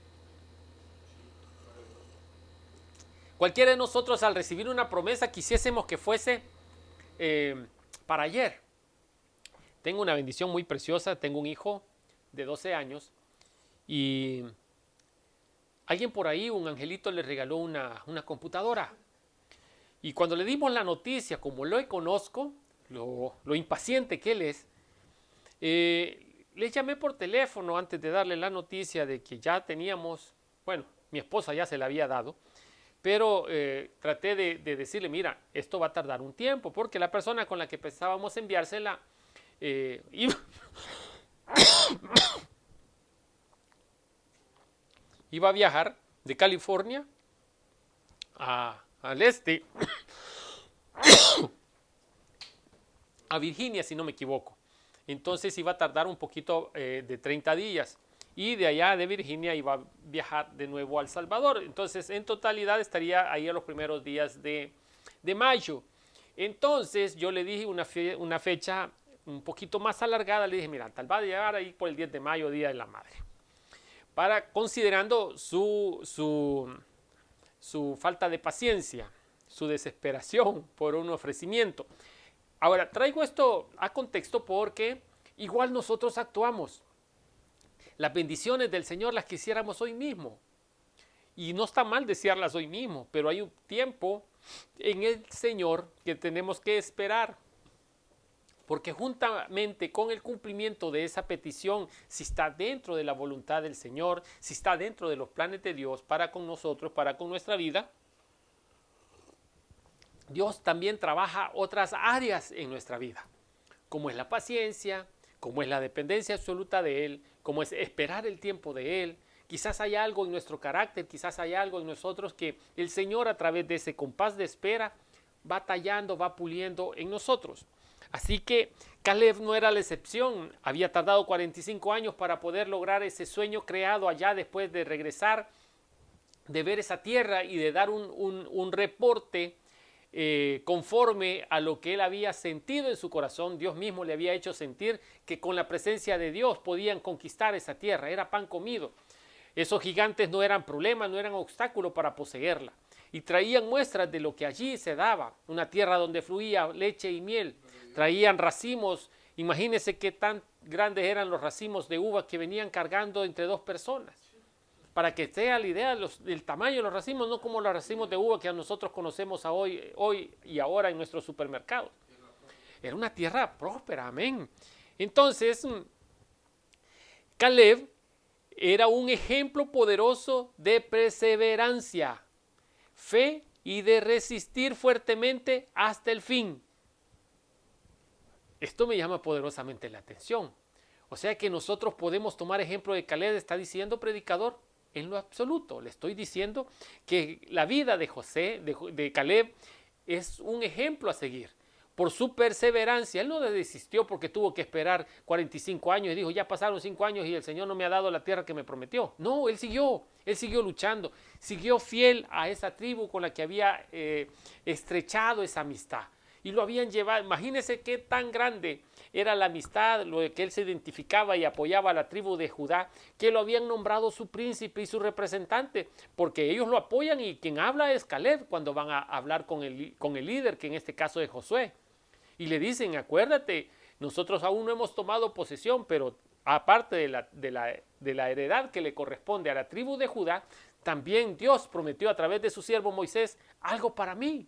cualquiera de nosotros al recibir una promesa quisiésemos que fuese para ayer. Tengo una bendición muy preciosa, tengo un hijo de 12 años y alguien por ahí, un angelito, le regaló una computadora. Y cuando le dimos la noticia, como lo conozco, lo impaciente que él es, le llamé por teléfono antes de darle la noticia de que ya teníamos, bueno, mi esposa ya se la había dado, pero traté de decirle, mira, esto va a tardar un tiempo, porque la persona con la que pensábamos enviársela iba a viajar de California al este, a Virginia, si no me equivoco. Entonces iba a tardar un poquito de 30 días. Y de allá de Virginia iba a viajar de nuevo a El Salvador. Entonces, en totalidad estaría ahí a los primeros días de mayo. Entonces, yo le dije una fecha un poquito más alargada. Le dije, mira, tal va a llegar ahí por el 10 de mayo, Día de la Madre. Considerando su falta de paciencia, su desesperación por un ofrecimiento. Ahora, traigo esto a contexto porque igual nosotros actuamos. Las bendiciones del Señor las quisiéramos hoy mismo. Y no está mal desearlas hoy mismo, pero hay un tiempo en el Señor que tenemos que esperar. Porque juntamente con el cumplimiento de esa petición, si está dentro de la voluntad del Señor, si está dentro de los planes de Dios para con nosotros, para con nuestra vida, Dios también trabaja otras áreas en nuestra vida, como es la paciencia, como es la dependencia absoluta de Él, como es esperar el tiempo de Él. Quizás hay algo en nuestro carácter, quizás hay algo en nosotros que el Señor a través de ese compás de espera va tallando, va puliendo en nosotros. Así que Caleb no era la excepción, había tardado 45 años para poder lograr ese sueño creado allá después de regresar, de ver esa tierra y de dar un reporte conforme a lo que él había sentido en su corazón. Dios mismo le había hecho sentir que con la presencia de Dios podían conquistar esa tierra, era pan comido. Esos gigantes no eran problema, no eran obstáculo para poseerla. Y traían muestras de lo que allí se daba, una tierra donde fluía leche y miel. Traían racimos, imagínense qué tan grandes eran los racimos de uva que venían cargando entre dos personas. Para que sea la idea del tamaño de los racimos, no como los racimos de uva que nosotros conocemos hoy y ahora en nuestros supermercados. Era una tierra próspera, amén. Entonces, Caleb era un ejemplo poderoso de perseverancia, fe y de resistir fuertemente hasta el fin. Esto me llama poderosamente la atención. O sea que nosotros podemos tomar ejemplo de Caleb, está diciendo predicador. En lo absoluto, le estoy diciendo que la vida de Caleb es un ejemplo a seguir por su perseverancia. Él no desistió porque tuvo que esperar 45 años y dijo, ya pasaron 5 años y el Señor no me ha dado la tierra que me prometió. No, él siguió luchando, siguió fiel a esa tribu con la que había estrechado esa amistad. Y lo habían llevado, imagínense qué tan grande era la amistad, lo de que él se identificaba y apoyaba a la tribu de Judá, que lo habían nombrado su príncipe y su representante, porque ellos lo apoyan y quien habla es Caleb cuando van a hablar con el líder, que en este caso es Josué. Y le dicen, acuérdate, nosotros aún no hemos tomado posesión, pero aparte de la heredad que le corresponde a la tribu de Judá, también Dios prometió a través de su siervo Moisés algo para mí.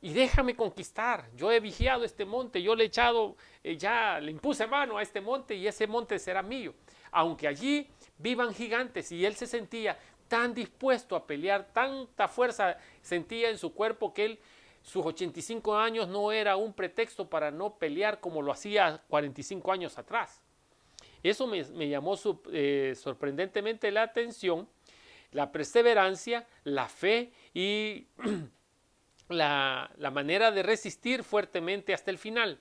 Y déjame conquistar, yo he vigiado este monte, yo le he echado, ya le impuse mano a este monte y ese monte será mío. Aunque allí vivan gigantes, y él se sentía tan dispuesto a pelear, tanta fuerza sentía en su cuerpo que él, sus 85 años no era un pretexto para no pelear como lo hacía 45 años atrás. Eso me llamó sorprendentemente la atención, la perseverancia, la fe y la manera de resistir fuertemente hasta el final.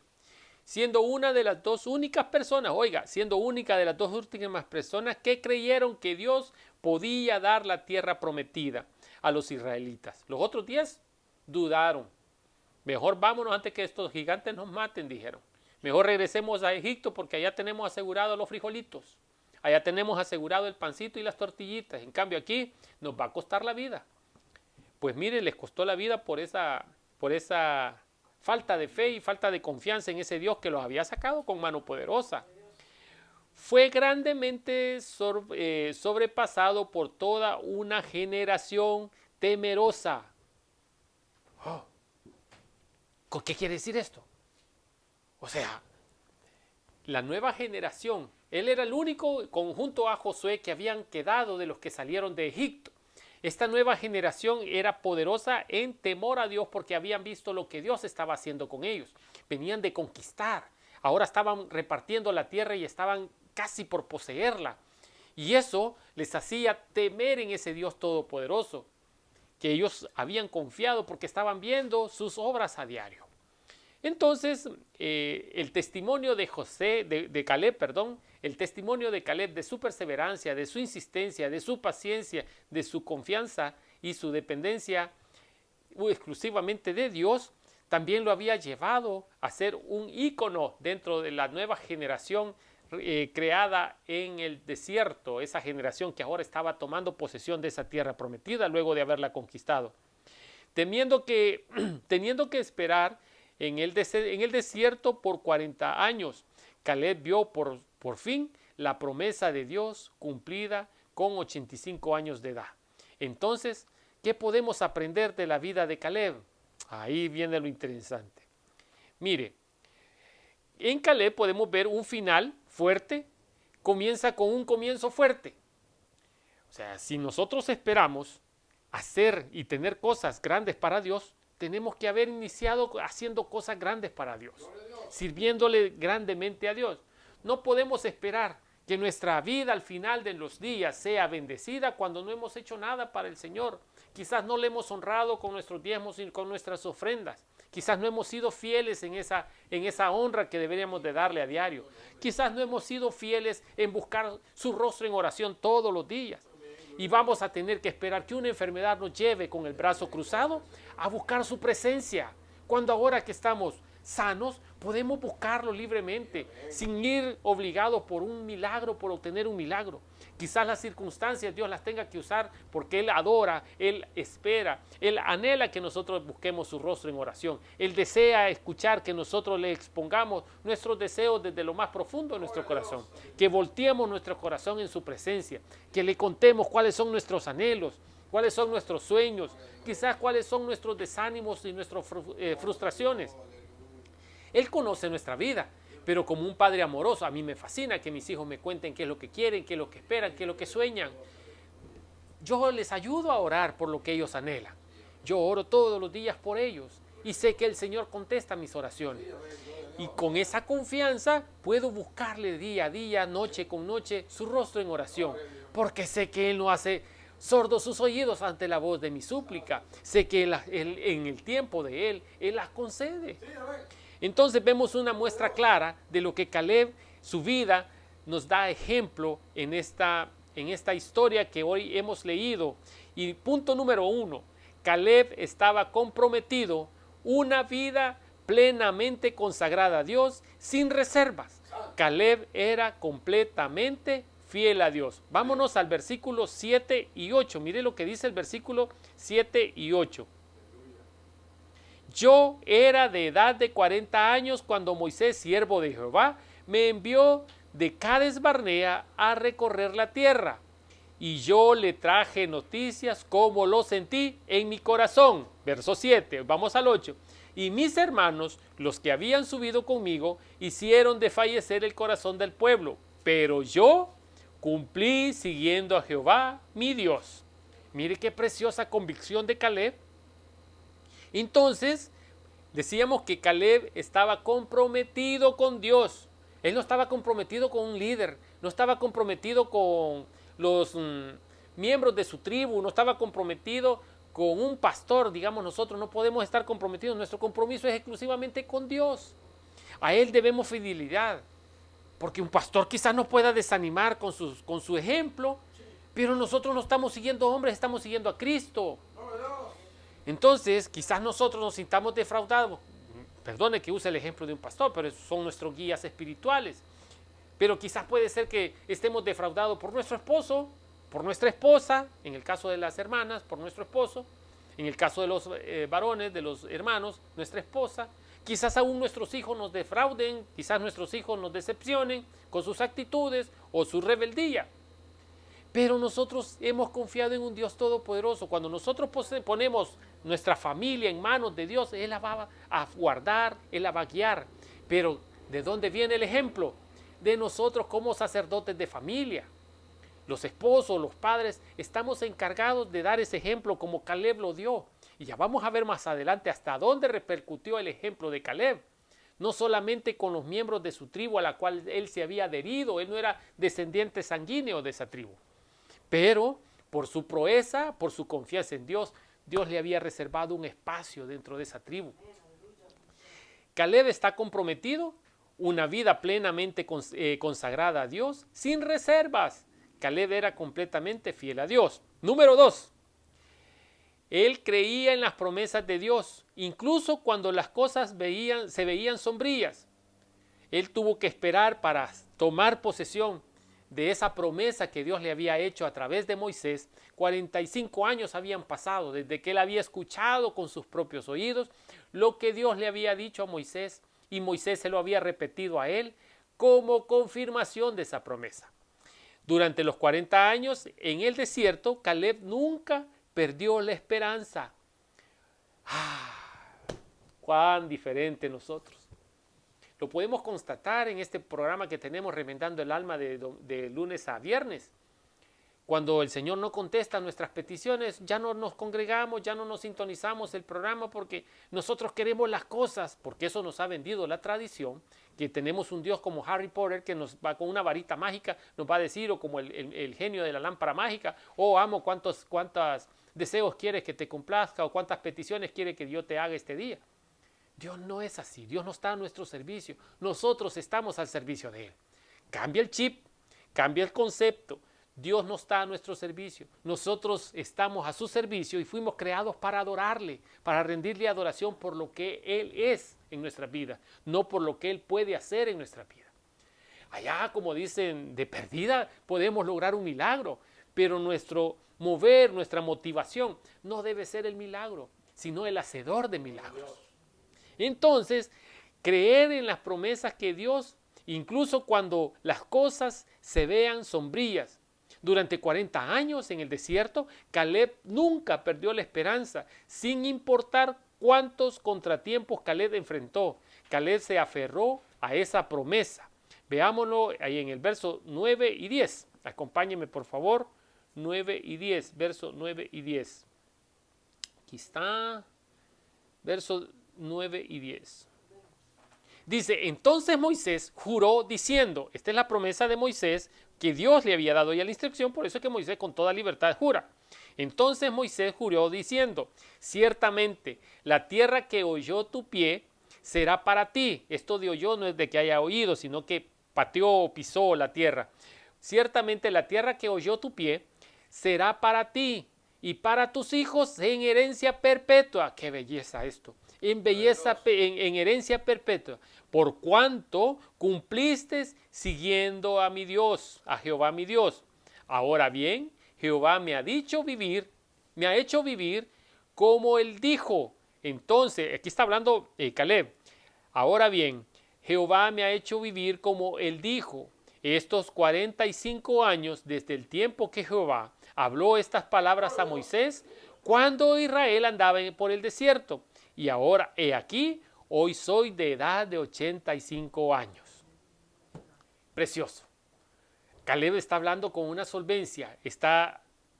Siendo una de las dos únicas personas, oiga, siendo única de las dos últimas personas que creyeron que Dios podía dar la tierra prometida a los israelitas. Los otros 10 dudaron. Mejor vámonos antes que estos gigantes nos maten, dijeron. Mejor regresemos a Egipto porque allá tenemos asegurado los frijolitos. Allá tenemos asegurado el pancito y las tortillitas. En cambio aquí nos va a costar la vida. Pues mire, les costó la vida por esa falta de fe y falta de confianza en ese Dios que los había sacado con mano poderosa. Fue grandemente sobrepasado por toda una generación temerosa. Oh. ¿Qué quiere decir esto? O sea, la nueva generación, él era el único conjunto a Josué que habían quedado de los que salieron de Egipto. Esta nueva generación era poderosa en temor a Dios porque habían visto lo que Dios estaba haciendo con ellos. Venían de conquistar, ahora estaban repartiendo la tierra y estaban casi por poseerla. Y eso les hacía temer en ese Dios todopoderoso, que ellos habían confiado porque estaban viendo sus obras a diario. Entonces, el testimonio de Caleb, el testimonio de Caleb de su perseverancia, de su insistencia, de su paciencia, de su confianza y su dependencia exclusivamente de Dios, también lo había llevado a ser un ícono dentro de la nueva generación creada en el desierto, esa generación que ahora estaba tomando posesión de esa tierra prometida luego de haberla conquistado. Teniendo que esperar en el desierto por 40 años, Caleb vio por fin la promesa de Dios cumplida con 85 años de edad. Entonces, ¿qué podemos aprender de la vida de Caleb? Ahí viene lo interesante. Mire, en Caleb podemos ver un final fuerte, comienza con un comienzo fuerte. O sea, si nosotros esperamos hacer y tener cosas grandes para Dios, tenemos que haber iniciado haciendo cosas grandes para Dios, sirviéndole grandemente a Dios. No podemos esperar que nuestra vida al final de los días sea bendecida cuando no hemos hecho nada para el Señor. Quizás no le hemos honrado con nuestros diezmos y con nuestras ofrendas. Quizás no hemos sido fieles en esa honra que deberíamos de darle a diario. Quizás no hemos sido fieles en buscar su rostro en oración todos los días. Y vamos a tener que esperar que una enfermedad nos lleve con el brazo cruzado a buscar su presencia. Cuando ahora que estamos sanos, podemos buscarlo libremente, sin ir obligados por un milagro, por obtener un milagro. Quizás las circunstancias Dios las tenga que usar porque Él adora, Él espera, Él anhela que nosotros busquemos su rostro en oración. Él desea escuchar que nosotros le expongamos nuestros deseos desde lo más profundo de nuestro corazón, que volteemos nuestro corazón en su presencia, que le contemos cuáles son nuestros anhelos, cuáles son nuestros sueños, quizás cuáles son nuestros desánimos y nuestras frustraciones. Él conoce nuestra vida, pero como un padre amoroso, a mí me fascina que mis hijos me cuenten qué es lo que quieren, qué es lo que esperan, qué es lo que sueñan. Yo les ayudo a orar por lo que ellos anhelan. Yo oro todos los días por ellos y sé que el Señor contesta mis oraciones. Y con esa confianza puedo buscarle día a día, noche con noche, su rostro en oración, porque sé que Él no hace sordos sus oídos ante la voz de mi súplica. Sé que en el tiempo de Él las concede. Entonces vemos una muestra clara de lo que Caleb, su vida, nos da ejemplo en esta historia que hoy hemos leído. Y punto número 1, Caleb estaba comprometido una vida plenamente consagrada a Dios sin reservas. Caleb era completamente fiel a Dios. Vámonos al versículo 7 y 8. Mire lo que dice el versículo 7 y 8. Yo era de edad de 40 años cuando Moisés, siervo de Jehová, me envió de Cades Barnea a recorrer la tierra. Y yo le traje noticias como lo sentí en mi corazón. Verso 7, vamos al 8. Y mis hermanos, los que habían subido conmigo, hicieron desfallecer el corazón del pueblo. Pero yo cumplí siguiendo a Jehová, mi Dios. Mire qué preciosa convicción de Caleb. Entonces, decíamos que Caleb estaba comprometido con Dios. Él no estaba comprometido con un líder, no estaba comprometido con los miembros de su tribu, no estaba comprometido con un pastor. Digamos, nosotros no podemos estar comprometidos, nuestro compromiso es exclusivamente con Dios. A Él debemos fidelidad, porque un pastor quizás nos pueda desanimar con su ejemplo, pero nosotros no estamos siguiendo hombres, estamos siguiendo a Cristo. Entonces, quizás nosotros nos sintamos defraudados. Perdone que use el ejemplo de un pastor, pero son nuestros guías espirituales. Pero quizás puede ser que estemos defraudados por nuestro esposo, por nuestra esposa, en el caso de las hermanas, por nuestro esposo, en el caso de los varones, de los hermanos, nuestra esposa. Quizás aún nuestros hijos nos defrauden, quizás nuestros hijos nos decepcionen con sus actitudes o su rebeldía. Pero nosotros hemos confiado en un Dios todopoderoso. Cuando nosotros ponemos nuestra familia en manos de Dios, Él la va a guardar, Él la va a guiar. Pero ¿de dónde viene el ejemplo? De nosotros como sacerdotes de familia. Los esposos, los padres, estamos encargados de dar ese ejemplo como Caleb lo dio. Y ya vamos a ver más adelante hasta dónde repercutió el ejemplo de Caleb. No solamente con los miembros de su tribu a la cual él se había adherido, él no era descendiente sanguíneo de esa tribu. Pero por su proeza, por su confianza en Dios, Dios le había reservado un espacio dentro de esa tribu. Caleb está comprometido, una vida plenamente consagrada a Dios, sin reservas. Caleb era completamente fiel a Dios. Número 2. Él creía en las promesas de Dios, incluso cuando las cosas se veían sombrías. Él tuvo que esperar para tomar posesión de esa promesa que Dios le había hecho a través de Moisés. 45 años habían pasado desde que él había escuchado con sus propios oídos lo que Dios le había dicho a Moisés, y Moisés se lo había repetido a él como confirmación de esa promesa. Durante los 40 años en el desierto, Caleb nunca perdió la esperanza. Cuán diferente nosotros. Lo podemos constatar en este programa que tenemos Remendando el Alma de lunes a viernes. Cuando el Señor no contesta nuestras peticiones, ya no nos congregamos, ya no nos sintonizamos el programa porque nosotros queremos las cosas, porque eso nos ha vendido la tradición, que tenemos un Dios como Harry Potter que nos va con una varita mágica, nos va a decir, o como el genio de la lámpara mágica, amo, cuántos deseos quieres que te complazca, o cuántas peticiones quiere que yo te haga este día. Dios no es así, Dios no está a nuestro servicio, nosotros estamos al servicio de Él. Cambia el chip, cambia el concepto. Dios no está a nuestro servicio, nosotros estamos a su servicio y fuimos creados para adorarle, para rendirle adoración por lo que Él es en nuestra vida, no por lo que Él puede hacer en nuestra vida. Allá, como dicen, de perdida podemos lograr un milagro, pero nuestro mover, nuestra motivación no debe ser el milagro, sino el hacedor de milagros. Entonces, creer en las promesas que Dios, incluso cuando las cosas se vean sombrías. Durante 40 años en el desierto, Caleb nunca perdió la esperanza, sin importar cuántos contratiempos Caleb enfrentó. Caleb se aferró a esa promesa. Veámoslo ahí en el verso 9 y 10. Acompáñenme, por favor. 9 y 10, verso 9 y 10. Aquí está, verso 9 y 10. Dice, entonces Moisés juró diciendo, esta es la promesa de Moisés que Dios le había dado ya la instrucción, por eso es que Moisés con toda libertad jura. Entonces Moisés juró diciendo, ciertamente la tierra que oyó tu pie será para ti. Esto de oyó no es de que haya oído, sino que pateó o pisó la tierra. Ciertamente la tierra que oyó tu pie será para ti y para tus hijos en herencia perpetua. ¡Qué belleza esto! En herencia perpetua, por cuanto cumpliste siguiendo a mi Dios, a Jehová mi Dios. Ahora bien, Jehová me ha hecho vivir como él dijo. Entonces, aquí está hablando Caleb. Ahora bien, Jehová me ha hecho vivir como él dijo. Estos 45 años desde el tiempo que Jehová habló estas palabras a Moisés, cuando Israel andaba por el desierto. Y ahora, he aquí, hoy soy de edad de 85 años. Precioso. Caleb está hablando con una solvencia,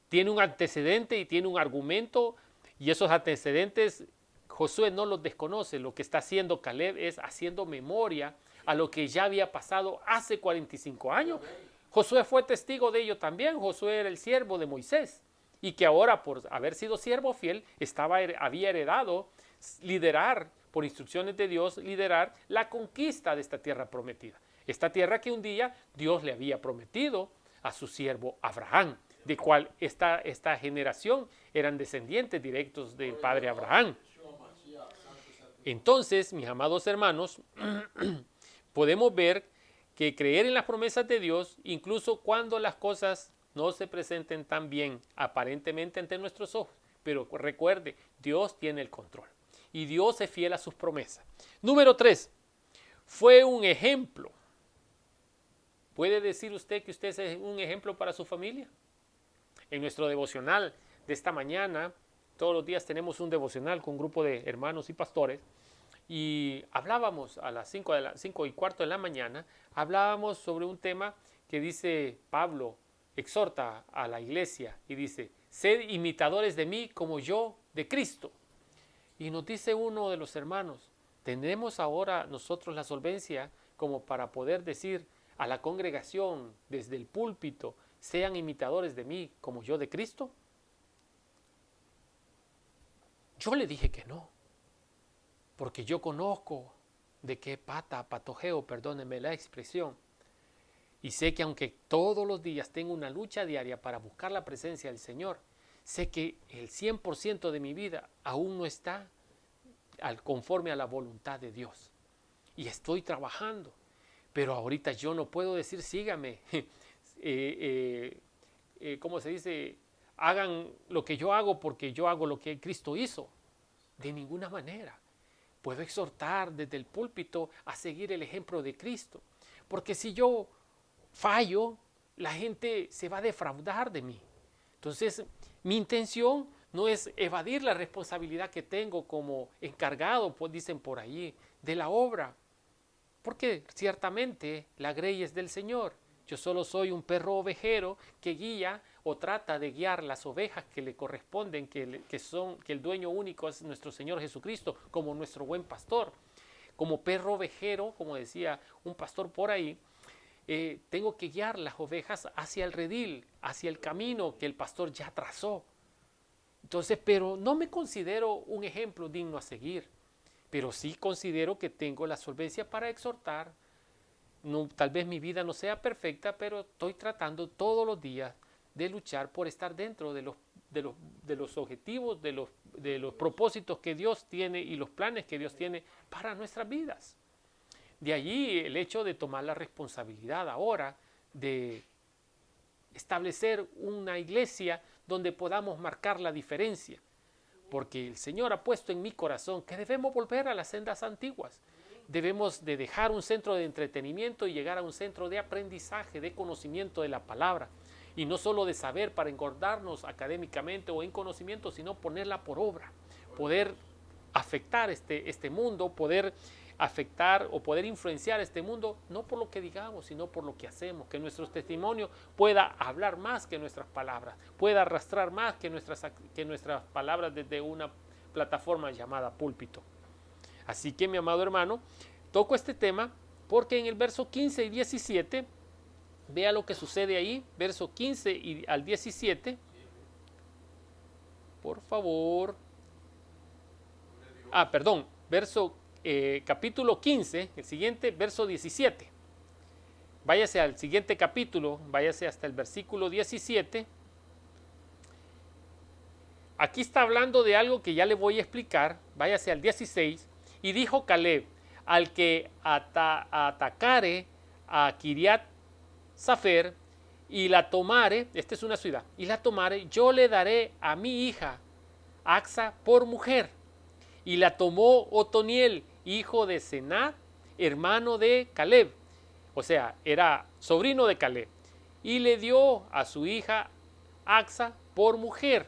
tiene un antecedente y tiene un argumento, y esos antecedentes Josué no los desconoce. Lo que está haciendo Caleb es haciendo memoria a lo que ya había pasado hace 45 años. Josué fue testigo de ello también. Josué era el siervo de Moisés y que ahora, por haber sido siervo fiel, había heredado liderar, por instrucciones de Dios, liderar la conquista de esta tierra prometida. Esta tierra que un día Dios le había prometido a su siervo Abraham, de cual esta generación eran descendientes directos del padre Abraham. Entonces, mis amados hermanos, podemos ver que creer en las promesas de Dios, incluso cuando las cosas no se presenten tan bien aparentemente ante nuestros ojos, pero recuerde, Dios tiene el control y Dios es fiel a sus promesas. Número 3, fue un ejemplo. ¿Puede decir usted que usted es un ejemplo para su familia? En nuestro devocional de esta mañana, todos los días tenemos un devocional con un grupo de hermanos y pastores, y hablábamos a las 5:15 de la mañana, hablábamos sobre un tema que dice Pablo, exhorta a la iglesia y dice, sed imitadores de mí como yo de Cristo. Y nos dice uno de los hermanos, ¿tenemos ahora nosotros la solvencia como para poder decir a la congregación desde el púlpito, sean imitadores de mí como yo de Cristo? Yo le dije que no, porque yo conozco de qué patojeo, perdónenme la expresión, y sé que aunque todos los días tengo una lucha diaria para buscar la presencia del Señor, sé que el 100% de mi vida aún no está conforme a la voluntad de Dios. Y estoy trabajando, pero ahorita yo no puedo decir sígame, ¿cómo se dice? Hagan lo que yo hago porque yo hago lo que Cristo hizo. De ninguna manera. Puedo exhortar desde el púlpito a seguir el ejemplo de Cristo. Porque si yo fallo, la gente se va a defraudar de mí. Entonces, mi intención no es evadir la responsabilidad que tengo como encargado, pues dicen por ahí, de la obra. Porque ciertamente la grey es del Señor. Yo solo soy un perro ovejero que guía o trata de guiar las ovejas que le corresponden, que el dueño único es nuestro Señor Jesucristo, como nuestro buen pastor. Como perro ovejero, como decía un pastor por ahí, tengo que guiar las ovejas hacia el redil, hacia el camino que el pastor ya trazó. Entonces, pero no me considero un ejemplo digno a seguir, pero sí considero que tengo la solvencia para exhortar. No, tal vez mi vida no sea perfecta, pero estoy tratando todos los días de luchar por estar dentro de los objetivos, de los propósitos que Dios tiene y los planes que Dios tiene para nuestras vidas. De allí el hecho de tomar la responsabilidad ahora de establecer una iglesia donde podamos marcar la diferencia, porque el Señor ha puesto en mi corazón que debemos volver a las sendas antiguas. Debemos de dejar un centro de entretenimiento y llegar a un centro de aprendizaje, de conocimiento de la palabra. Y no solo de saber para engordarnos académicamente o en conocimiento, sino ponerla por obra. Poder afectar este mundo, poder afectar o poder influenciar este mundo, no por lo que digamos, sino por lo que hacemos. Que nuestro testimonio pueda hablar más que nuestras palabras, pueda arrastrar más que nuestras palabras desde una plataforma llamada púlpito. Así que, mi amado hermano, toco este tema porque en el verso 15 y 17, vea lo que sucede ahí, verso 15 al 17, por favor. Capítulo 15, el siguiente, verso 17. Váyase al siguiente capítulo, váyase hasta el versículo 17. Aquí está hablando de algo que ya le voy a explicar, váyase al 16. Y dijo Caleb, al que atacare a Kiriat Safer y la tomare, esta es una ciudad, y la tomare, yo le daré a mi hija Axa por mujer. Y la tomó Otoniel, hijo de Senad, hermano de Caleb, o sea, era sobrino de Caleb, y le dio a su hija Axa por mujer.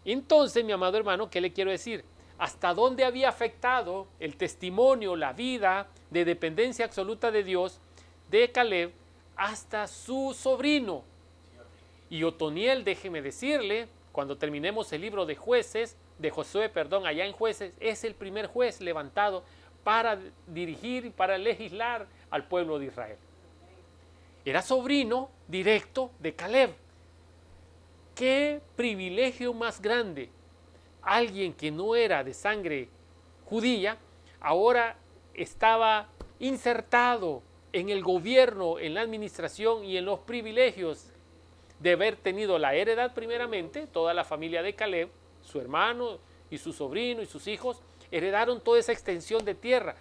Entonces, mi amado hermano, ¿qué le quiero decir? Hasta dónde había afectado el testimonio, la vida de dependencia absoluta de Dios de Caleb hasta su sobrino. Y Otoniel, déjeme decirle, cuando terminemos el libro de jueces, de Josué, allá en jueces, es el primer juez levantado para dirigir y para legislar al pueblo de Israel. Era sobrino directo de Caleb. ¿Qué privilegio más grande? Alguien que no era de sangre judía, ahora estaba insertado en el gobierno, en la administración y en los privilegios de haber tenido la heredad primeramente. Toda la familia de Caleb, su hermano y su sobrino y sus hijos, heredaron toda esa extensión de tierra,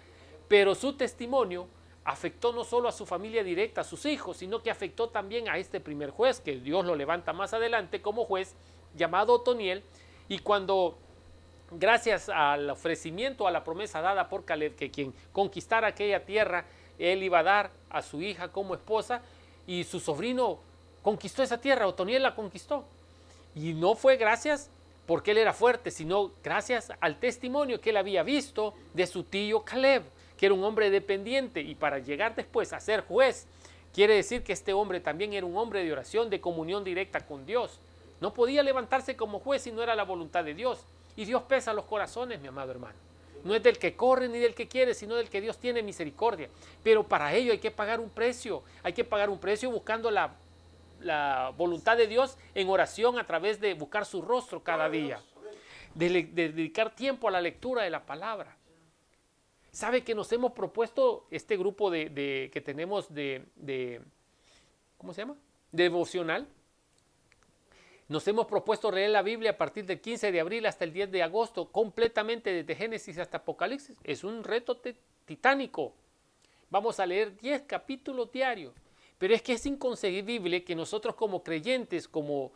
pero su testimonio afectó no solo a su familia directa, a sus hijos, sino que afectó también a este primer juez, que Dios lo levanta más adelante como juez, llamado Otoniel. Y cuando, gracias al ofrecimiento, a la promesa dada por Caleb, que quien conquistara aquella tierra, él iba a dar a su hija como esposa, y su sobrino conquistó esa tierra, Otoniel la conquistó. Y no fue gracias porque él era fuerte, sino gracias al testimonio que él había visto de su tío Caleb, que era un hombre dependiente, y para llegar después a ser juez, quiere decir que este hombre también era un hombre de oración, de comunión directa con Dios. No podía levantarse como juez si no era la voluntad de Dios. Y Dios pesa los corazones, mi amado hermano. No es del que corre ni del que quiere, sino del que Dios tiene misericordia. Pero para ello hay que pagar un precio. Hay que pagar un precio buscando la voluntad de Dios en oración, a través de buscar su rostro cada día. De dedicar tiempo a la lectura de la palabra. ¿Sabe que nos hemos propuesto este grupo que tenemos ¿cómo se llama? Devocional? Nos hemos propuesto leer la Biblia a partir del 15 de abril hasta el 10 de agosto, completamente desde Génesis hasta Apocalipsis. Es un reto titánico. Vamos a leer 10 capítulos diarios. Pero es que es inconcebible que nosotros como creyentes, como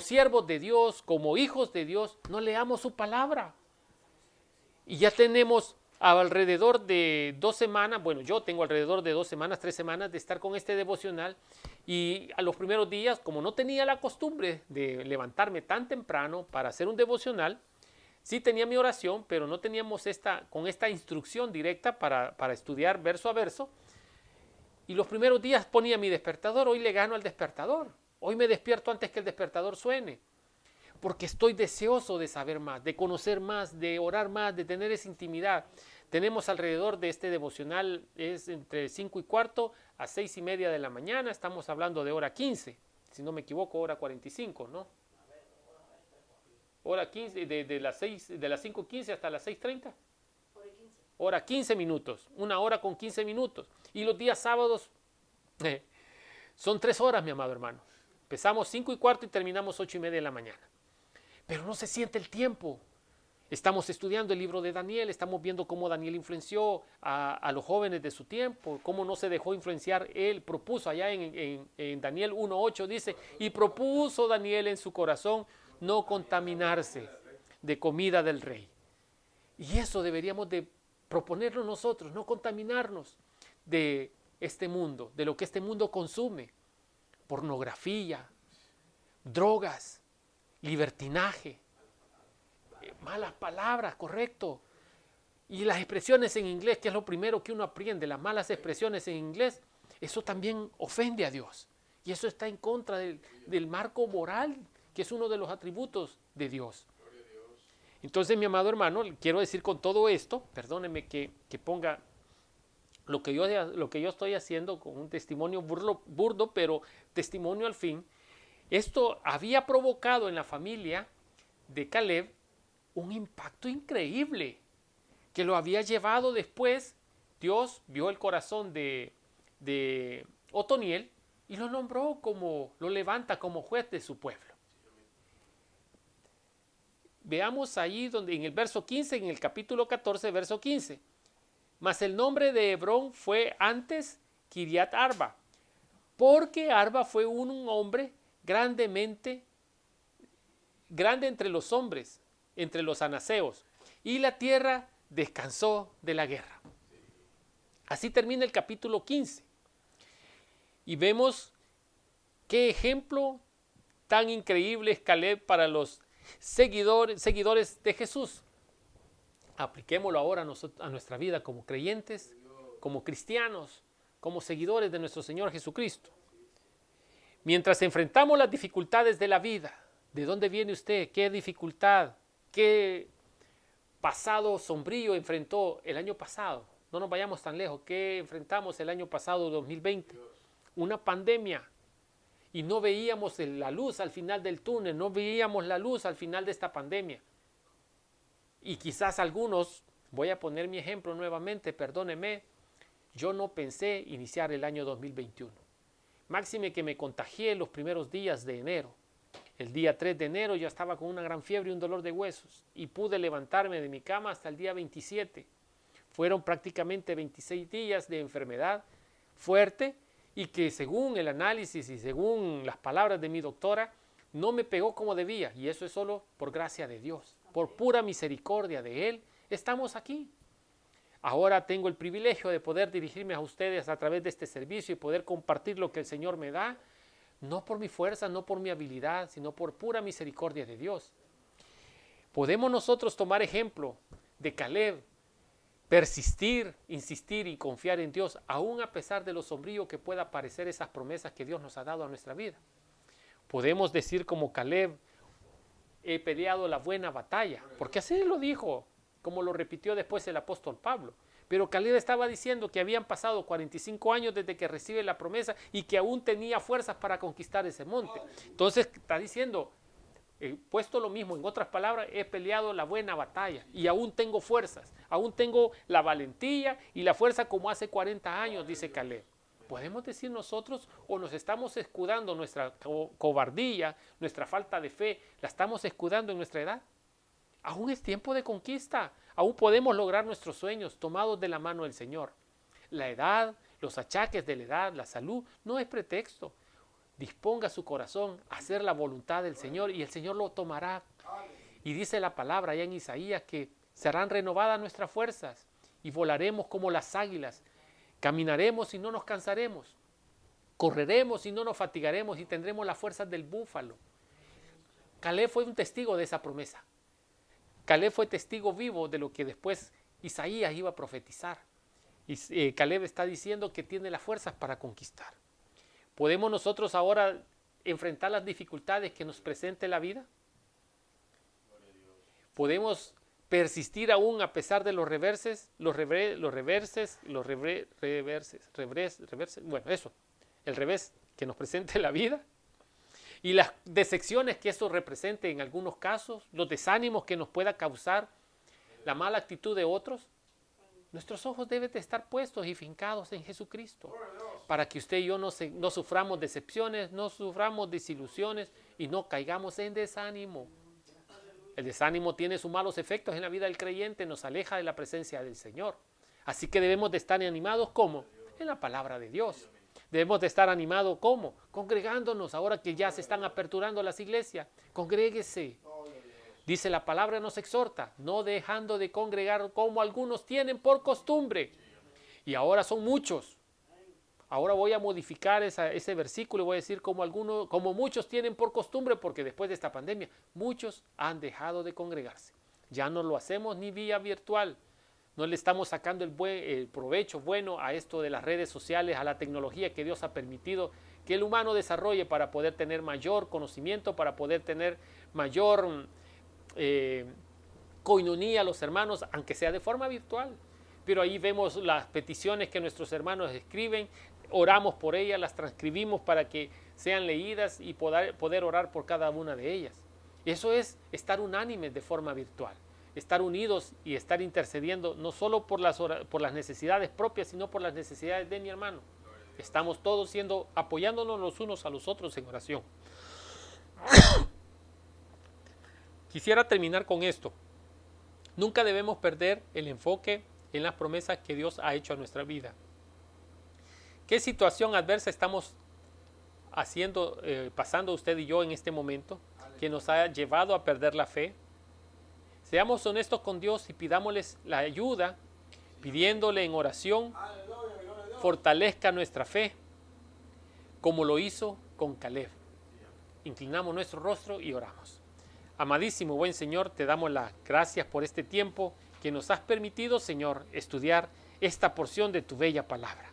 siervos de Dios, como hijos de Dios, no leamos su palabra. Y ya tenemos alrededor de 2 semanas, bueno, yo tengo alrededor de 2 semanas, 3 semanas de estar con este devocional, y a los primeros días, como no tenía la costumbre de levantarme tan temprano para hacer un devocional, sí tenía mi oración, pero no teníamos con esta instrucción directa para estudiar verso a verso, y los primeros días ponía mi despertador. Hoy le gano al despertador, hoy me despierto antes que el despertador suene, porque estoy deseoso de saber más, de conocer más, de orar más, de tener esa intimidad. Tenemos alrededor de este devocional, es entre 5:15 a 6:30 de la mañana, estamos hablando de hora 15, si no me equivoco, hora 45, ¿no? Hora 15, de las 5:15 hasta las 6:30. Hora 15 minutos, 1 hora con 15 minutos. Y los días sábados son 3 horas, mi amado hermano. Empezamos 5:15 y terminamos 8:30 de la mañana. Pero no se siente el tiempo. Estamos estudiando el libro de Daniel, estamos viendo cómo Daniel influenció a los jóvenes de su tiempo, cómo no se dejó influenciar. Él propuso allá en Daniel 1:8, dice, y propuso Daniel en su corazón no contaminarse de comida del rey. Y eso deberíamos de proponerlo nosotros, no contaminarnos de este mundo, de lo que este mundo consume. Pornografía, drogas, libertinaje, malas palabras, correcto. Y las expresiones en inglés, que es lo primero que uno aprende, las malas expresiones en inglés, eso también ofende a Dios. Y eso está en contra del marco moral, que es uno de los atributos de Dios. Entonces, mi amado hermano, quiero decir con todo esto, perdóneme que ponga lo que yo estoy haciendo con un testimonio burdo, pero testimonio al fin. Esto había provocado en la familia de Caleb un impacto increíble, que lo había llevado después. Dios vio el corazón de Otoniel y lo nombró lo levanta como juez de su pueblo. Veamos ahí donde en el verso 15, en el capítulo 14, verso 15. Mas el nombre de Hebrón fue antes Kiriat Arba, porque Arba fue un hombre grande entre los hombres, entre los anaseos, y la tierra descansó de la guerra. Así termina el capítulo 15. Y vemos qué ejemplo tan increíble es Caleb para los seguidores de Jesús. Apliquémoslo ahora a nuestra vida como creyentes, como cristianos, como seguidores de nuestro Señor Jesucristo. Mientras enfrentamos las dificultades de la vida, ¿de dónde viene usted? ¿Qué dificultad? ¿Qué pasado sombrío enfrentó el año pasado? No nos vayamos tan lejos. ¿Qué enfrentamos el año pasado, 2020? una pandemia y no veíamos la luz al final del túnel, no veíamos la luz al final de esta pandemia. Y quizás algunos, voy a poner mi ejemplo nuevamente, perdóneme, yo no pensé iniciar el año 2021. Máxime que me contagié los primeros días de enero. El día 3 de enero yo estaba con una gran fiebre y un dolor de huesos y pude levantarme de mi cama hasta el día 27. Fueron prácticamente 26 días de enfermedad fuerte y que según el análisis y según las palabras de mi doctora, no me pegó como debía. Y eso es solo por gracia de Dios, por pura misericordia de Él, estamos aquí. Ahora tengo el privilegio de poder dirigirme a ustedes a través de este servicio y poder compartir lo que el Señor me da, no por mi fuerza, no por mi habilidad, sino por pura misericordia de Dios. Podemos nosotros tomar ejemplo de Caleb, persistir, insistir y confiar en Dios, aún a pesar de lo sombrío que pueda parecer esas promesas que Dios nos ha dado a nuestra vida. Podemos decir como Caleb, he peleado la buena batalla, porque así lo dijo, como lo repitió después el apóstol Pablo. Pero Caleb estaba diciendo que habían pasado 45 años desde que recibe la promesa y que aún tenía fuerzas para conquistar ese monte. Entonces está diciendo, he puesto lo mismo, en otras palabras, he peleado la buena batalla y aún tengo fuerzas, aún tengo la valentía y la fuerza como hace 40 años, dice Caleb. ¿Podemos decir nosotros o nos estamos escudando nuestra cobardía, nuestra falta de fe, la estamos escudando en nuestra edad? Aún es tiempo de conquista, aún podemos lograr nuestros sueños tomados de la mano del Señor. La edad, los achaques de la edad, la salud, no es pretexto. Disponga su corazón a hacer la voluntad del Señor y el Señor lo tomará. Y dice la palabra allá en Isaías que serán renovadas nuestras fuerzas y volaremos como las águilas. Caminaremos y no nos cansaremos. Correremos y no nos fatigaremos y tendremos las fuerzas del búfalo. Caleb fue un testigo de esa promesa. Caleb fue testigo vivo de lo que después Isaías iba a profetizar. Y Caleb está diciendo que tiene las fuerzas para conquistar. ¿Podemos nosotros ahora enfrentar las dificultades que nos presente la vida? ¿Podemos persistir aún a pesar de los reverses? Bueno, eso, el revés que nos presente la vida. Y las decepciones que eso represente en algunos casos, los desánimos que nos pueda causar, la mala actitud de otros. Nuestros ojos deben de estar puestos y fincados en Jesucristo para que usted y yo no suframos decepciones, no suframos desilusiones y no caigamos en desánimo. El desánimo tiene sus malos efectos en la vida del creyente, nos aleja de la presencia del Señor. Así que debemos de estar animados, ¿cómo? En la palabra de Dios. Debemos de estar animados, ¿cómo? Congregándonos, ahora que ya se están aperturando las iglesias. Congréguese. Dice la palabra, nos exhorta, no dejando de congregar como algunos tienen por costumbre. Y ahora son muchos. Ahora voy a modificar ese versículo y voy a decir como muchos tienen por costumbre, porque después de esta pandemia, muchos han dejado de congregarse. Ya no lo hacemos ni vía virtual. No le estamos sacando el provecho bueno a esto de las redes sociales, a la tecnología que Dios ha permitido que el humano desarrolle para poder tener mayor conocimiento, para poder tener mayor coinonía a los hermanos, aunque sea de forma virtual. Pero ahí vemos las peticiones que nuestros hermanos escriben, oramos por ellas, las transcribimos para que sean leídas y poder orar por cada una de ellas. Eso es estar unánimes de forma virtual. Estar unidos y estar intercediendo no solo por las necesidades propias, sino por las necesidades de mi hermano. Estamos todos apoyándonos los unos a los otros en oración. Quisiera terminar con esto. Nunca debemos perder el enfoque en las promesas que Dios ha hecho a nuestra vida. ¿Qué situación adversa estamos pasando usted y yo en este momento que nos ha llevado a perder la fe? Seamos honestos con Dios y pidámosles la ayuda, pidiéndole en oración, fortalezca nuestra fe, como lo hizo con Caleb. Inclinamos nuestro rostro y oramos. Amadísimo buen Señor, te damos las gracias por este tiempo que nos has permitido, Señor, estudiar esta porción de tu bella palabra.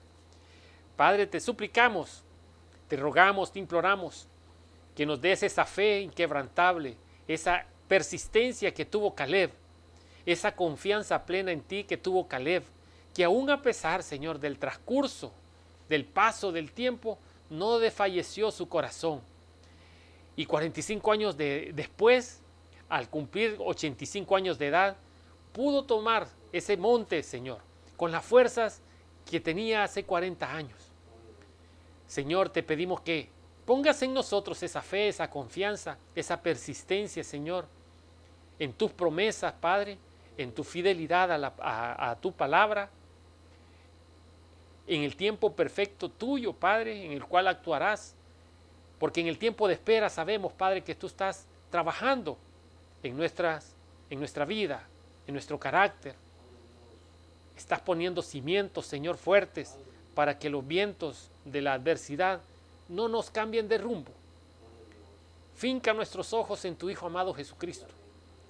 Padre, te suplicamos, te rogamos, te imploramos que nos des esa fe inquebrantable, esa persistencia que tuvo Caleb, esa confianza plena en ti que tuvo Caleb, que aún a pesar, Señor, del transcurso, del paso del tiempo, no desfalleció su corazón. Y 45 años después, al cumplir 85 años de edad, pudo tomar ese monte, Señor, con las fuerzas que tenía hace 40 años. Señor, te pedimos que pongas en nosotros esa fe, esa confianza, esa persistencia, Señor, en tus promesas, Padre, en tu fidelidad a tu palabra, en el tiempo perfecto tuyo, Padre, en el cual actuarás. Porque en el tiempo de espera sabemos, Padre, que tú estás trabajando en nuestra vida, en nuestro carácter. Estás poniendo cimientos, Señor, fuertes para que los vientos de la adversidad no nos cambien de rumbo. Finca nuestros ojos en tu Hijo amado Jesucristo.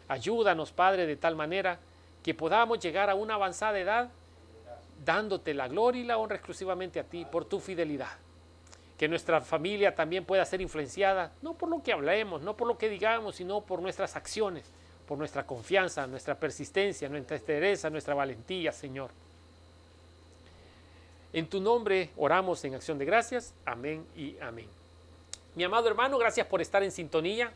Ayúdanos, Padre, de tal manera que podamos llegar a una avanzada edad dándote la gloria y la honra exclusivamente a ti por tu fidelidad. Que nuestra familia también pueda ser influenciada, no por lo que hablemos, no por lo que digamos, sino por nuestras acciones, por nuestra confianza, nuestra persistencia, nuestra entereza, nuestra valentía, Señor. En tu nombre oramos en acción de gracias. Amén y amén. Mi amado hermano, gracias por estar en sintonía.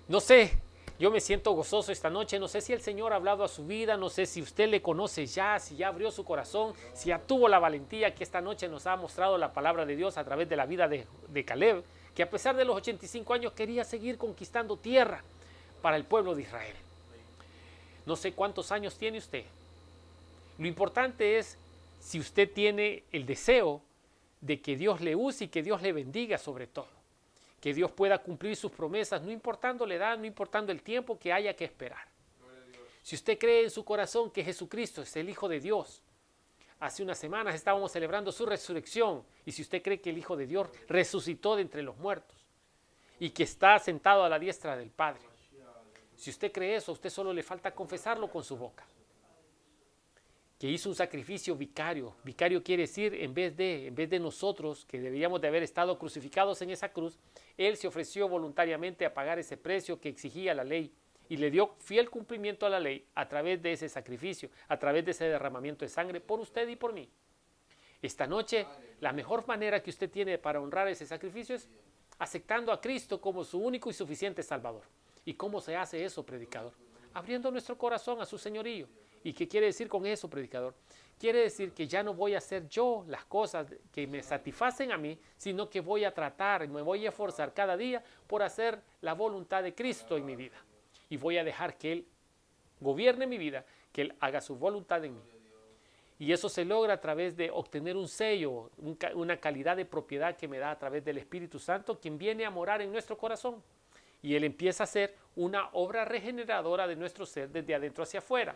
No sé, yo me siento gozoso esta noche. No sé si el Señor ha hablado a su vida, no sé si usted le conoce ya, si ya abrió su corazón, si ya tuvo la valentía que esta noche nos ha mostrado la palabra de Dios a través de la vida de Caleb, que a pesar de los 85 años quería seguir conquistando tierra para el pueblo de Israel. No sé cuántos años tiene usted. Lo importante es si usted tiene el deseo de que Dios le use y que Dios le bendiga sobre todo. Que Dios pueda cumplir sus promesas, no importando la edad, no importando el tiempo que haya que esperar. Si usted cree en su corazón que Jesucristo es el Hijo de Dios, hace unas semanas estábamos celebrando su resurrección, y si usted cree que el Hijo de Dios resucitó de entre los muertos y que está sentado a la diestra del Padre, si usted cree eso, a usted solo le falta confesarlo con su boca. Que hizo un sacrificio vicario. Vicario quiere decir, en vez de nosotros, que deberíamos de haber estado crucificados en esa cruz, Él se ofreció voluntariamente a pagar ese precio que exigía la ley y le dio fiel cumplimiento a la ley a través de ese sacrificio, a través de ese derramamiento de sangre por usted y por mí. Esta noche, la mejor manera que usted tiene para honrar ese sacrificio es aceptando a Cristo como su único y suficiente Salvador. ¿Y cómo se hace eso, predicador? Abriendo nuestro corazón a su señorío. ¿Y qué quiere decir con eso, predicador? Quiere decir que ya no voy a hacer yo las cosas que me satisfacen a mí, sino que voy a tratar, me voy a esforzar cada día por hacer la voluntad de Cristo en mi vida. Y voy a dejar que Él gobierne mi vida, que Él haga su voluntad en mí. Y eso se logra a través de obtener un sello, una calidad de propiedad que me da a través del Espíritu Santo, quien viene a morar en nuestro corazón. Y Él empieza a hacer una obra regeneradora de nuestro ser desde adentro hacia afuera.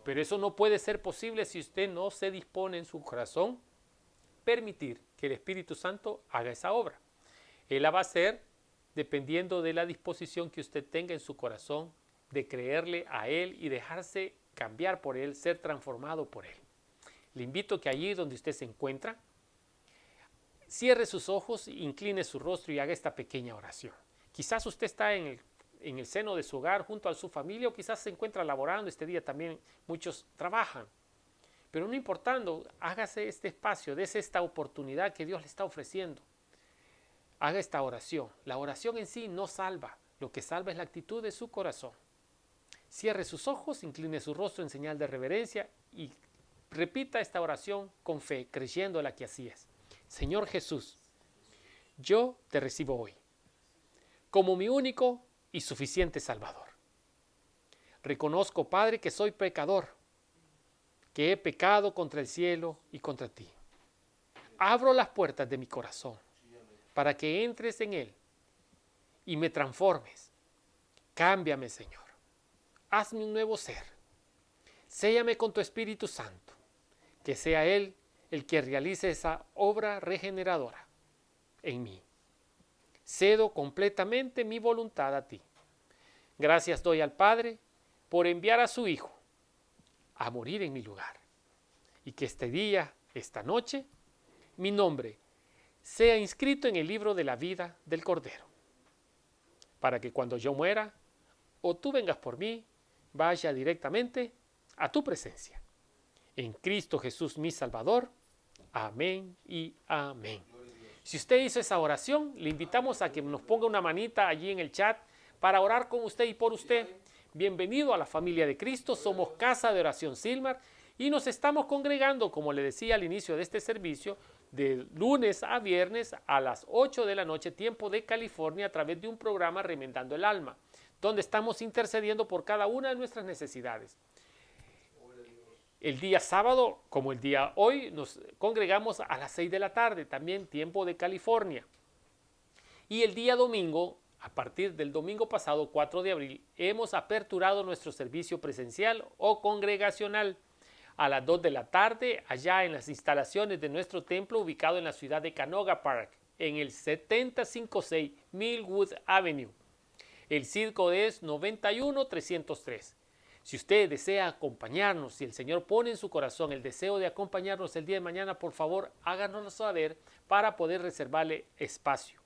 Pero eso no puede ser posible si usted no se dispone en su corazón permitir que el Espíritu Santo haga esa obra. Él la va a hacer dependiendo de la disposición que usted tenga en su corazón de creerle a Él y dejarse cambiar por Él, ser transformado por Él. Le invito a que allí donde usted se encuentra, cierre sus ojos, incline su rostro y haga esta pequeña oración. Quizás usted está en el seno de su hogar junto a su familia, o quizás se encuentra laborando. Este día también muchos trabajan, pero no importando, hágase este espacio, dése esta oportunidad que Dios le está ofreciendo. Haga esta oración. La oración en sí no salva, lo que salva es la actitud de su corazón. Cierre sus ojos, incline su rostro en señal de reverencia y repita esta oración con fe, creyéndola que así es. Señor Jesús, yo te recibo hoy como mi único y suficiente Salvador. Reconozco, Padre, que soy pecador, que he pecado contra el cielo y contra ti. Abro las puertas de mi corazón para que entres en él y me transformes. Cámbiame, Señor. Hazme un nuevo ser. Séllame con tu Espíritu Santo, que sea Él el que realice esa obra regeneradora en mí. Cedo completamente mi voluntad a ti. Gracias doy al Padre por enviar a su Hijo a morir en mi lugar. Y que este día, esta noche, mi nombre sea inscrito en el libro de la vida del Cordero. Para que cuando yo muera o tú vengas por mí, vaya directamente a tu presencia. En Cristo Jesús mi Salvador. Amén y amén. Si usted hizo esa oración, le invitamos a que nos ponga una manita allí en el chat para orar con usted y por usted. Bienvenido a la familia de Cristo, somos Casa de Oración Silmar y nos estamos congregando, como le decía al inicio de este servicio, de lunes a viernes a las 8 de la noche, tiempo de California, a través de un programa Remendando el Alma, donde estamos intercediendo por cada una de nuestras necesidades. El día sábado, como el día hoy, nos congregamos a las 6 de la tarde, también tiempo de California. Y el día domingo, a partir del domingo pasado, 4 de abril, hemos aperturado nuestro servicio presencial o congregacional a las 2 de la tarde, allá en las instalaciones de nuestro templo ubicado en la ciudad de Canoga Park, en el 7056 Millwood Avenue. El circo es 91303. Si usted desea acompañarnos, si el Señor pone en su corazón el deseo de acompañarnos el día de mañana, por favor, háganoslo saber para poder reservarle espacio.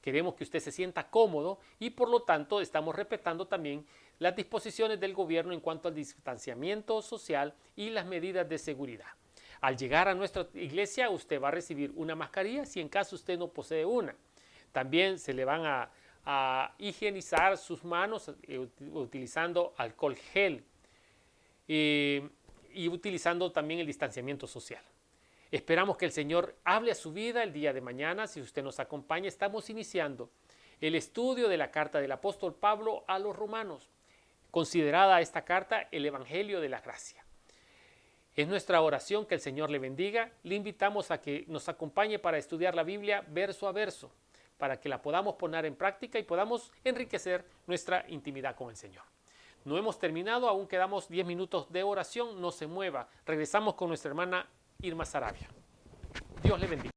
Queremos que usted se sienta cómodo y por lo tanto estamos respetando también las disposiciones del gobierno en cuanto al distanciamiento social y las medidas de seguridad. Al llegar a nuestra iglesia, usted va a recibir una mascarilla si en caso usted no posee una. También se le van a higienizar sus manos utilizando alcohol gel y utilizando también el distanciamiento social. Esperamos que el Señor hable a su vida el día de mañana. Si usted nos acompaña, estamos iniciando el estudio de la carta del apóstol Pablo a los romanos, considerada esta carta el Evangelio de la Gracia. Es nuestra oración que el Señor le bendiga. Le invitamos a que nos acompañe para estudiar la Biblia verso a verso, para que la podamos poner en práctica y podamos enriquecer nuestra intimidad con el Señor. No hemos terminado, aún quedamos 10 minutos de oración. No se mueva. Regresamos con nuestra hermana Irma Sarabia. Dios le bendiga.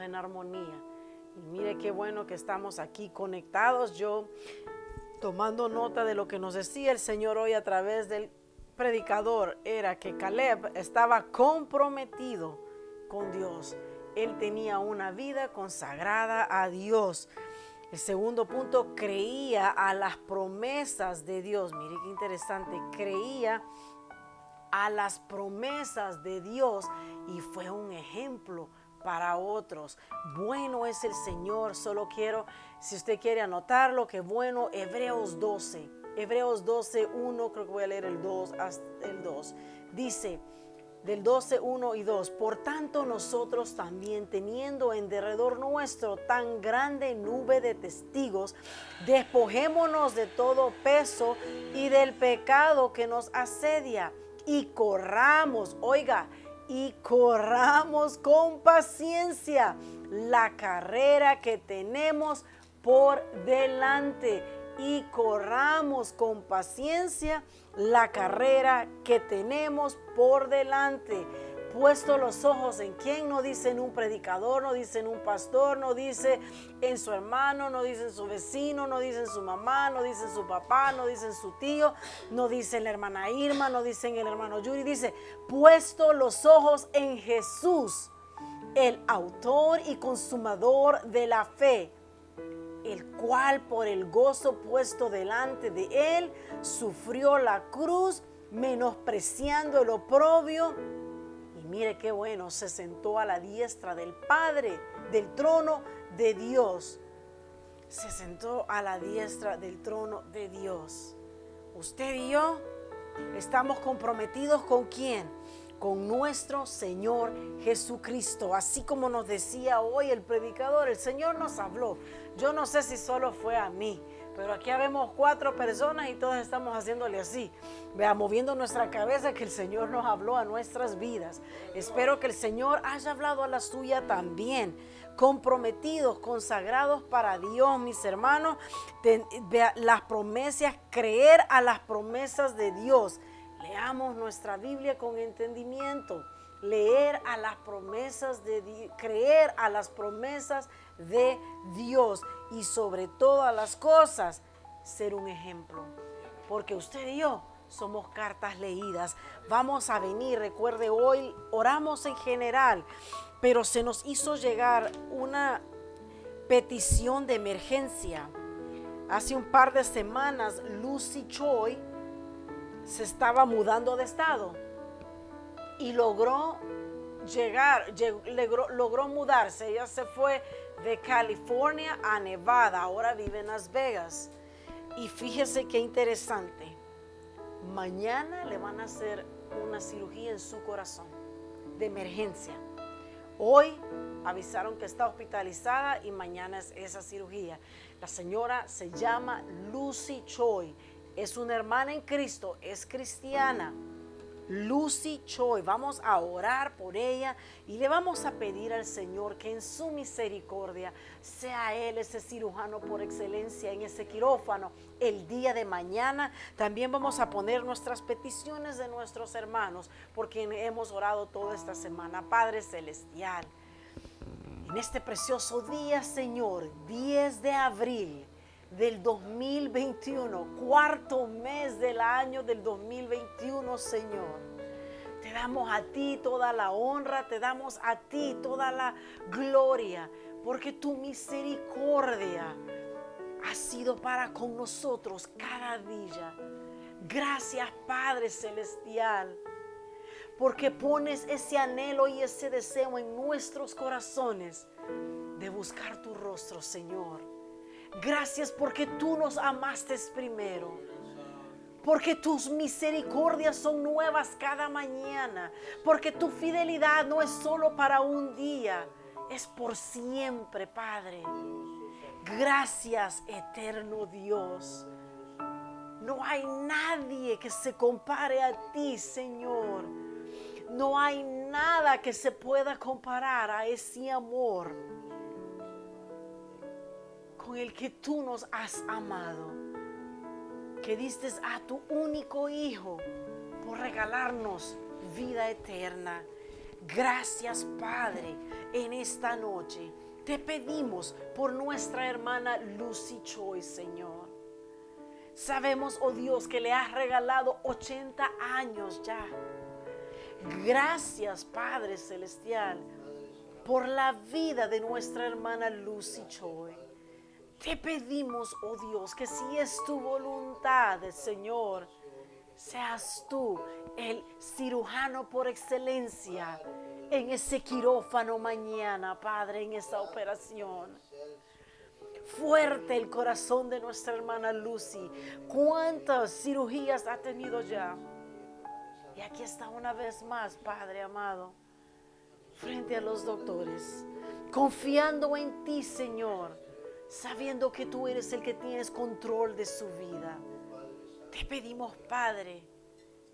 En armonía. Y mire qué bueno que estamos aquí conectados. Yo tomando nota de lo que nos decía el Señor hoy a través del predicador, era que Caleb estaba comprometido con Dios. Él tenía una vida consagrada a Dios. El segundo punto, creía a las promesas de Dios. Mire qué interesante, creía a las promesas de Dios y fue un ejemplo para otros. Bueno es el Señor. Solo quiero, si usted quiere anotarlo, que bueno, Hebreos 12, 1, creo que voy a leer el 2 hasta el 2. Dice, del 12, 1 y 2, por tanto nosotros también, teniendo en derredor nuestro tan grande nube de testigos, despojémonos de todo peso y del pecado que nos asedia y corramos, oiga, y corramos con paciencia la carrera que tenemos por delante. Y corramos con paciencia la carrera que tenemos por delante. Puesto los ojos en quién, no dice en un predicador, no dice en un pastor, no dice en su hermano, no dice en su vecino, no dice en su mamá, no dice en su papá, no dice en su tío, no dice en la hermana Irma, no dice en el hermano Yuri, dice puesto los ojos en Jesús, el autor y consumador de la fe, el cual por el gozo puesto delante de él sufrió la cruz, menospreciando el oprobio. Y mire qué bueno, se sentó a la diestra del Padre, del trono de Dios. Se sentó a la diestra del trono de Dios. Usted y yo Estamos comprometidos ¿con quién? Con nuestro Señor Jesucristo. Así como nos decía hoy el predicador, el Señor nos habló. Yo no sé si solo fue a mí, pero aquí vemos 4 personas y todos estamos haciéndole así. Vea, moviendo nuestra cabeza que el Señor nos habló a nuestras vidas. Espero que el Señor haya hablado a la suya también. Comprometidos, consagrados para Dios, mis hermanos. Vea, las promesas, creer a las promesas de Dios. Leamos nuestra Biblia con entendimiento. Leer a las promesas de Dios, creer a las promesas de Dios y sobre todas las cosas ser un ejemplo. Porque usted y yo somos cartas leídas. Vamos a venir, recuerde, hoy oramos en general, pero se nos hizo llegar una petición de emergencia. Hace un par de semanas Lucy Choi se estaba mudando de estado y logró mudarse. Ella se fue de California a Nevada, ahora vive en Las Vegas. Y fíjese qué interesante, mañana le van a hacer una cirugía en su corazón de emergencia. Hoy avisaron que está hospitalizada y mañana es esa cirugía. La señora se llama Lucy Choi. Es una hermana en Cristo, es cristiana. Lucy Choi, vamos a orar por ella y le vamos a pedir al Señor que en su misericordia sea Él ese cirujano por excelencia en ese quirófano el día de mañana. También vamos a poner nuestras peticiones de nuestros hermanos por quien hemos orado toda esta semana. Padre Celestial, en este precioso día, Señor, 10 de abril del 2021, cuarto mes del año del 2021, Señor. Te damos a ti toda la honra, te damos a ti toda la gloria, porque tu misericordia ha sido para con nosotros cada día. Gracias, Padre Celestial, porque pones ese anhelo y ese deseo en nuestros corazones de buscar tu rostro, Señor. Gracias porque tú nos amaste primero, porque tus misericordias son nuevas cada mañana, porque tu fidelidad no es solo para un día, es por siempre, Padre. Gracias, eterno Dios. No hay nadie que se compare a ti, Señor. No hay nada que se pueda comparar a ese amor con el que tú nos has amado, que diste a tu único Hijo por regalarnos vida eterna. Gracias, Padre, en esta noche te pedimos por nuestra hermana Lucy Choi, Señor. Sabemos, oh Dios, que le has regalado 80 años ya. Gracias, Padre Celestial, por la vida de nuestra hermana Lucy Choi. Te pedimos, oh Dios, que si es tu voluntad, Señor, seas tú el cirujano por excelencia en ese quirófano mañana, Padre, en esa operación. Fuerte el corazón de nuestra hermana Lucy. ¿Cuántas cirugías ha tenido ya? Y aquí está una vez más, Padre amado, frente a los doctores, confiando en ti, Señor, sabiendo que tú eres el que tienes control de su vida. Te pedimos, Padre,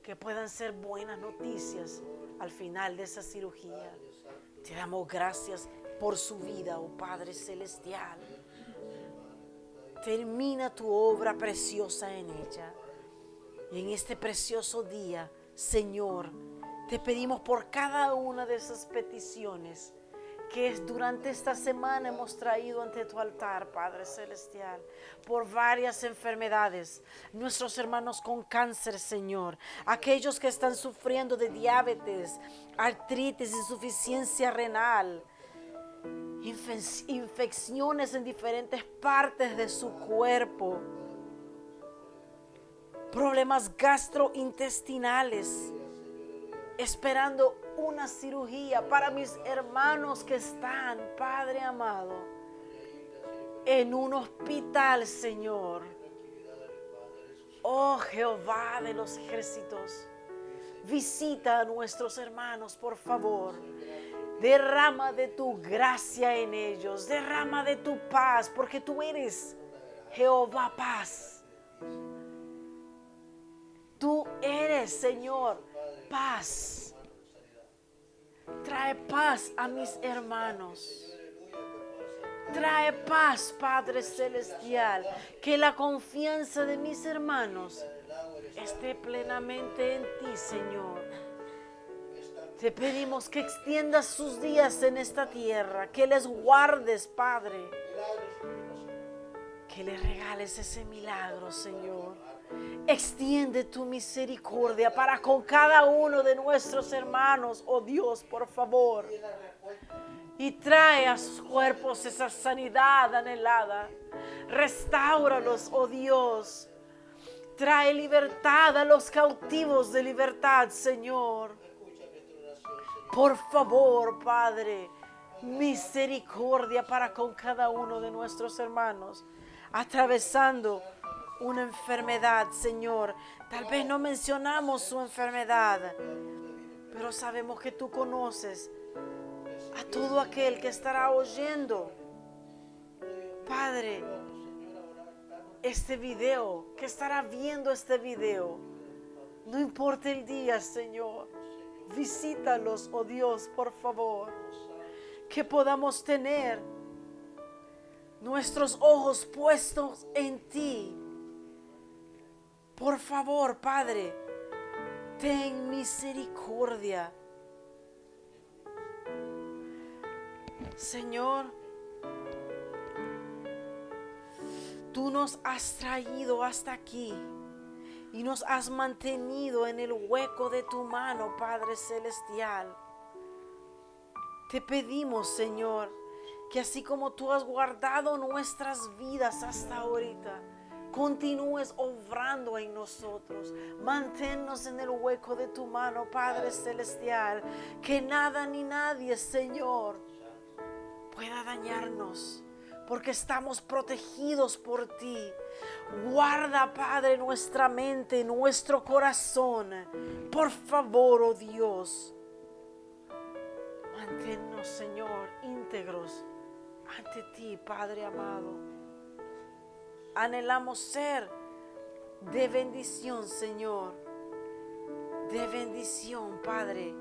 que puedan ser buenas noticias al final de esa cirugía. Te damos gracias por su vida, oh Padre Celestial. Termina tu obra preciosa en ella. Y en este precioso día, Señor, te pedimos por cada una de esas peticiones que durante esta semana hemos traído ante tu altar, Padre Celestial, por varias enfermedades, nuestros hermanos con cáncer, Señor, aquellos que están sufriendo de diabetes, artritis, insuficiencia renal, infecciones en diferentes partes de su cuerpo, problemas gastrointestinales, esperando una cirugía, para mis hermanos que están, Padre amado, en un hospital, Señor. Oh Jehová de los ejércitos, visita a nuestros hermanos, por favor. Derrama de tu gracia en ellos, derrama de tu paz, porque tú eres Jehová paz. Tú eres, Señor, paz. Trae paz a mis hermanos. Trae paz, Padre Celestial. Que la confianza de mis hermanos esté plenamente en ti, Señor. Te pedimos que extiendas sus días en esta tierra, que les guardes, Padre. Que les regales ese milagro, Señor. Extiende tu misericordia para con cada uno de nuestros hermanos, oh Dios, por favor. Y trae a sus cuerpos esa sanidad anhelada. Restáuralos, oh Dios. Trae libertad a los cautivos de libertad, Señor. Por favor, Padre, misericordia para con cada uno de nuestros hermanos, atravesando una enfermedad, Señor. Tal vez no mencionamos su enfermedad, pero sabemos que tú conoces a todo aquel que estará oyendo, Padre, este video, que estará viendo este video. No importa el día, Señor. Visítalos, oh Dios, por favor. Que podamos tener nuestros ojos puestos en ti. Por favor, Padre, ten misericordia. Señor, tú nos has traído hasta aquí y nos has mantenido en el hueco de tu mano, Padre Celestial. Te pedimos, Señor, que así como tú has guardado nuestras vidas hasta ahorita, continúes obrando en nosotros. Manténnos en el hueco de tu mano, Padre Celestial. Que nada ni nadie, Señor, pueda dañarnos, porque estamos protegidos por ti. Guarda, Padre, nuestra mente, nuestro corazón. Por favor, oh Dios, manténnos, Señor, íntegros ante ti, Padre amado. Anhelamos ser de bendición, Señor. De bendición, Padre.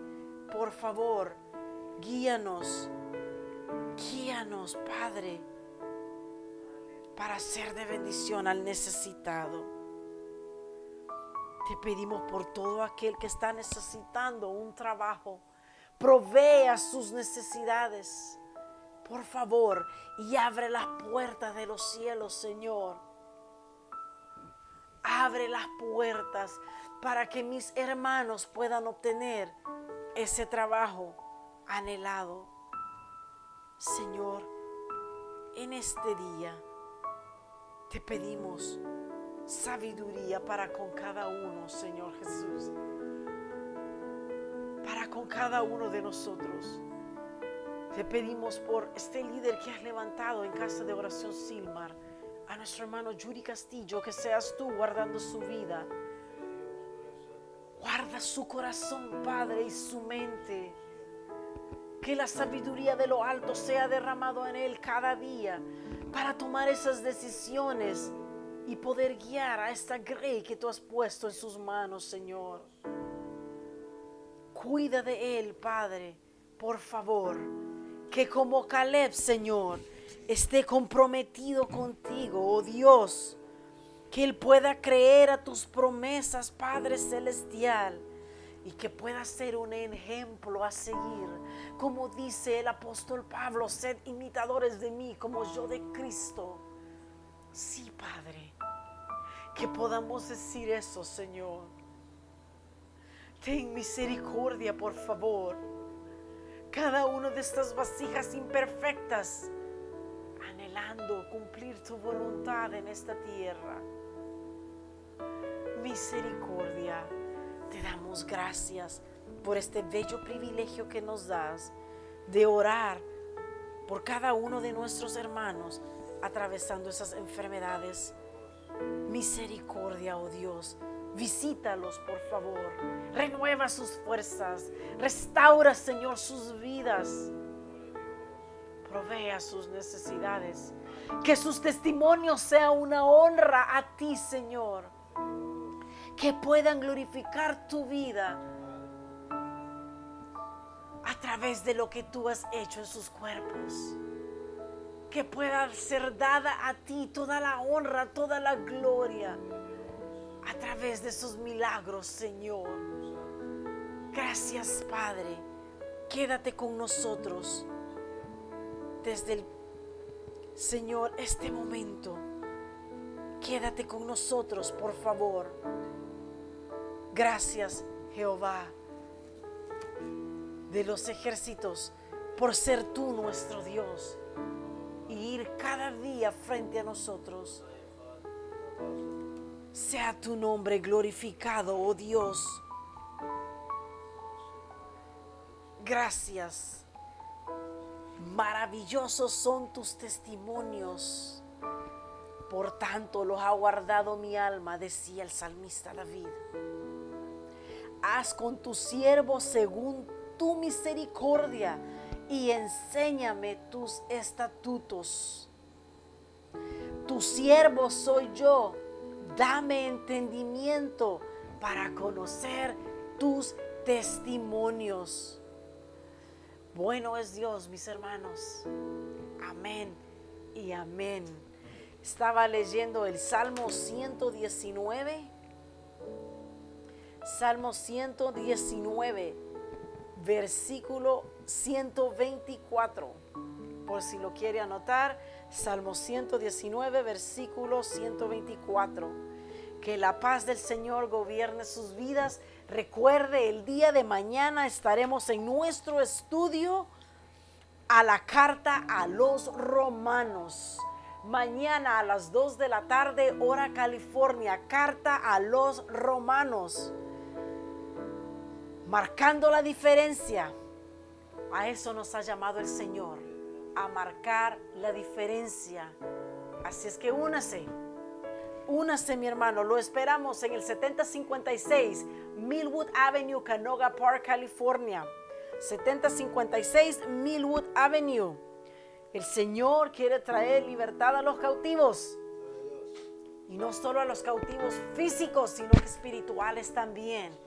Por favor, guíanos, Padre, para ser de bendición al necesitado. Te pedimos por todo aquel que está necesitando un trabajo. Provea sus necesidades, por favor, y abre las puertas de los cielos, Señor. Abre las puertas para que mis hermanos puedan obtener ese trabajo anhelado. Señor, en este día te pedimos sabiduría para con cada uno, Señor Jesús. Para con cada uno de nosotros. Te pedimos por este líder que has levantado en Casa de Oración Silmar, a nuestro hermano Yuri Castillo, que seas tú guardando su vida. Guarda su corazón, Padre, y su mente. Que la sabiduría de lo alto sea derramado en él cada día para tomar esas decisiones y poder guiar a esta grey que tú has puesto en sus manos, Señor. Cuida de él, Padre, por favor. Que como Caleb, Señor, esté comprometido contigo, oh Dios. Que él pueda creer a tus promesas, Padre Celestial. Y que pueda ser un ejemplo a seguir. Como dice el apóstol Pablo, sed imitadores de mí como yo de Cristo. Sí, Padre. Que podamos decir eso, Señor. Ten misericordia, por favor. Cada una de estas vasijas imperfectas, anhelando cumplir tu voluntad en esta tierra. Misericordia. Te damos gracias por este bello privilegio que nos das de orar por cada uno de nuestros hermanos atravesando esas enfermedades. misericordia, oh Dios. Visítalos, por favor. Renueva sus fuerzas. Restaura, Señor, sus vidas. Provea sus necesidades. Que sus testimonios sean una honra a ti, Señor. Que puedan glorificar tu vida a través de lo que tú has hecho en sus cuerpos. Que pueda ser dada a ti toda la honra, toda la gloria a través de sus milagros, Señor. Gracias, Padre. Quédate con nosotros desde el Señor, este momento. Quédate con nosotros, por favor. Gracias, Jehová de los ejércitos, por ser tú nuestro Dios y ir cada día frente a nosotros. Sea tu nombre glorificado, oh Dios. Gracias. Maravillosos son tus testimonios. Por tanto los ha guardado mi alma, decía el salmista David. Haz con tu siervo según tu misericordia y enséñame tus estatutos. Tu siervo soy yo. Dame entendimiento para conocer tus testimonios. Bueno es Dios, mis hermanos. Amén y amén. Estaba leyendo el Salmo 119. Salmo 119, versículo 124. Por si lo quiere anotar, Salmo 119, versículo 124. Que la paz del Señor gobierne sus vidas. Recuerde, el día de mañana estaremos en nuestro estudio a la carta a los romanos. Mañana a las 2 de la tarde, hora California, carta a los romanos. Marcando la diferencia. A eso nos ha llamado el Señor, a marcar la diferencia. Así es que únase, mi hermano. Lo esperamos en el 7056 Millwood Avenue, Canoga Park, California. 7056 Millwood Avenue. El Señor quiere traer libertad a los cautivos. Y no solo a los cautivos físicos, sino que espirituales también.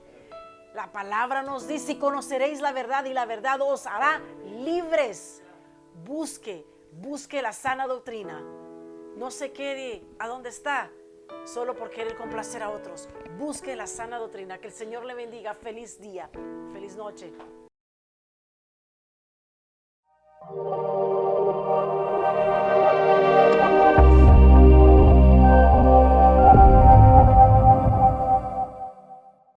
La palabra nos dice: y conoceréis la verdad, y la verdad os hará libres. Busque la sana doctrina. No se quede a donde está solo por querer complacer a otros. Busque la sana doctrina. Que el Señor le bendiga. Feliz día, feliz noche.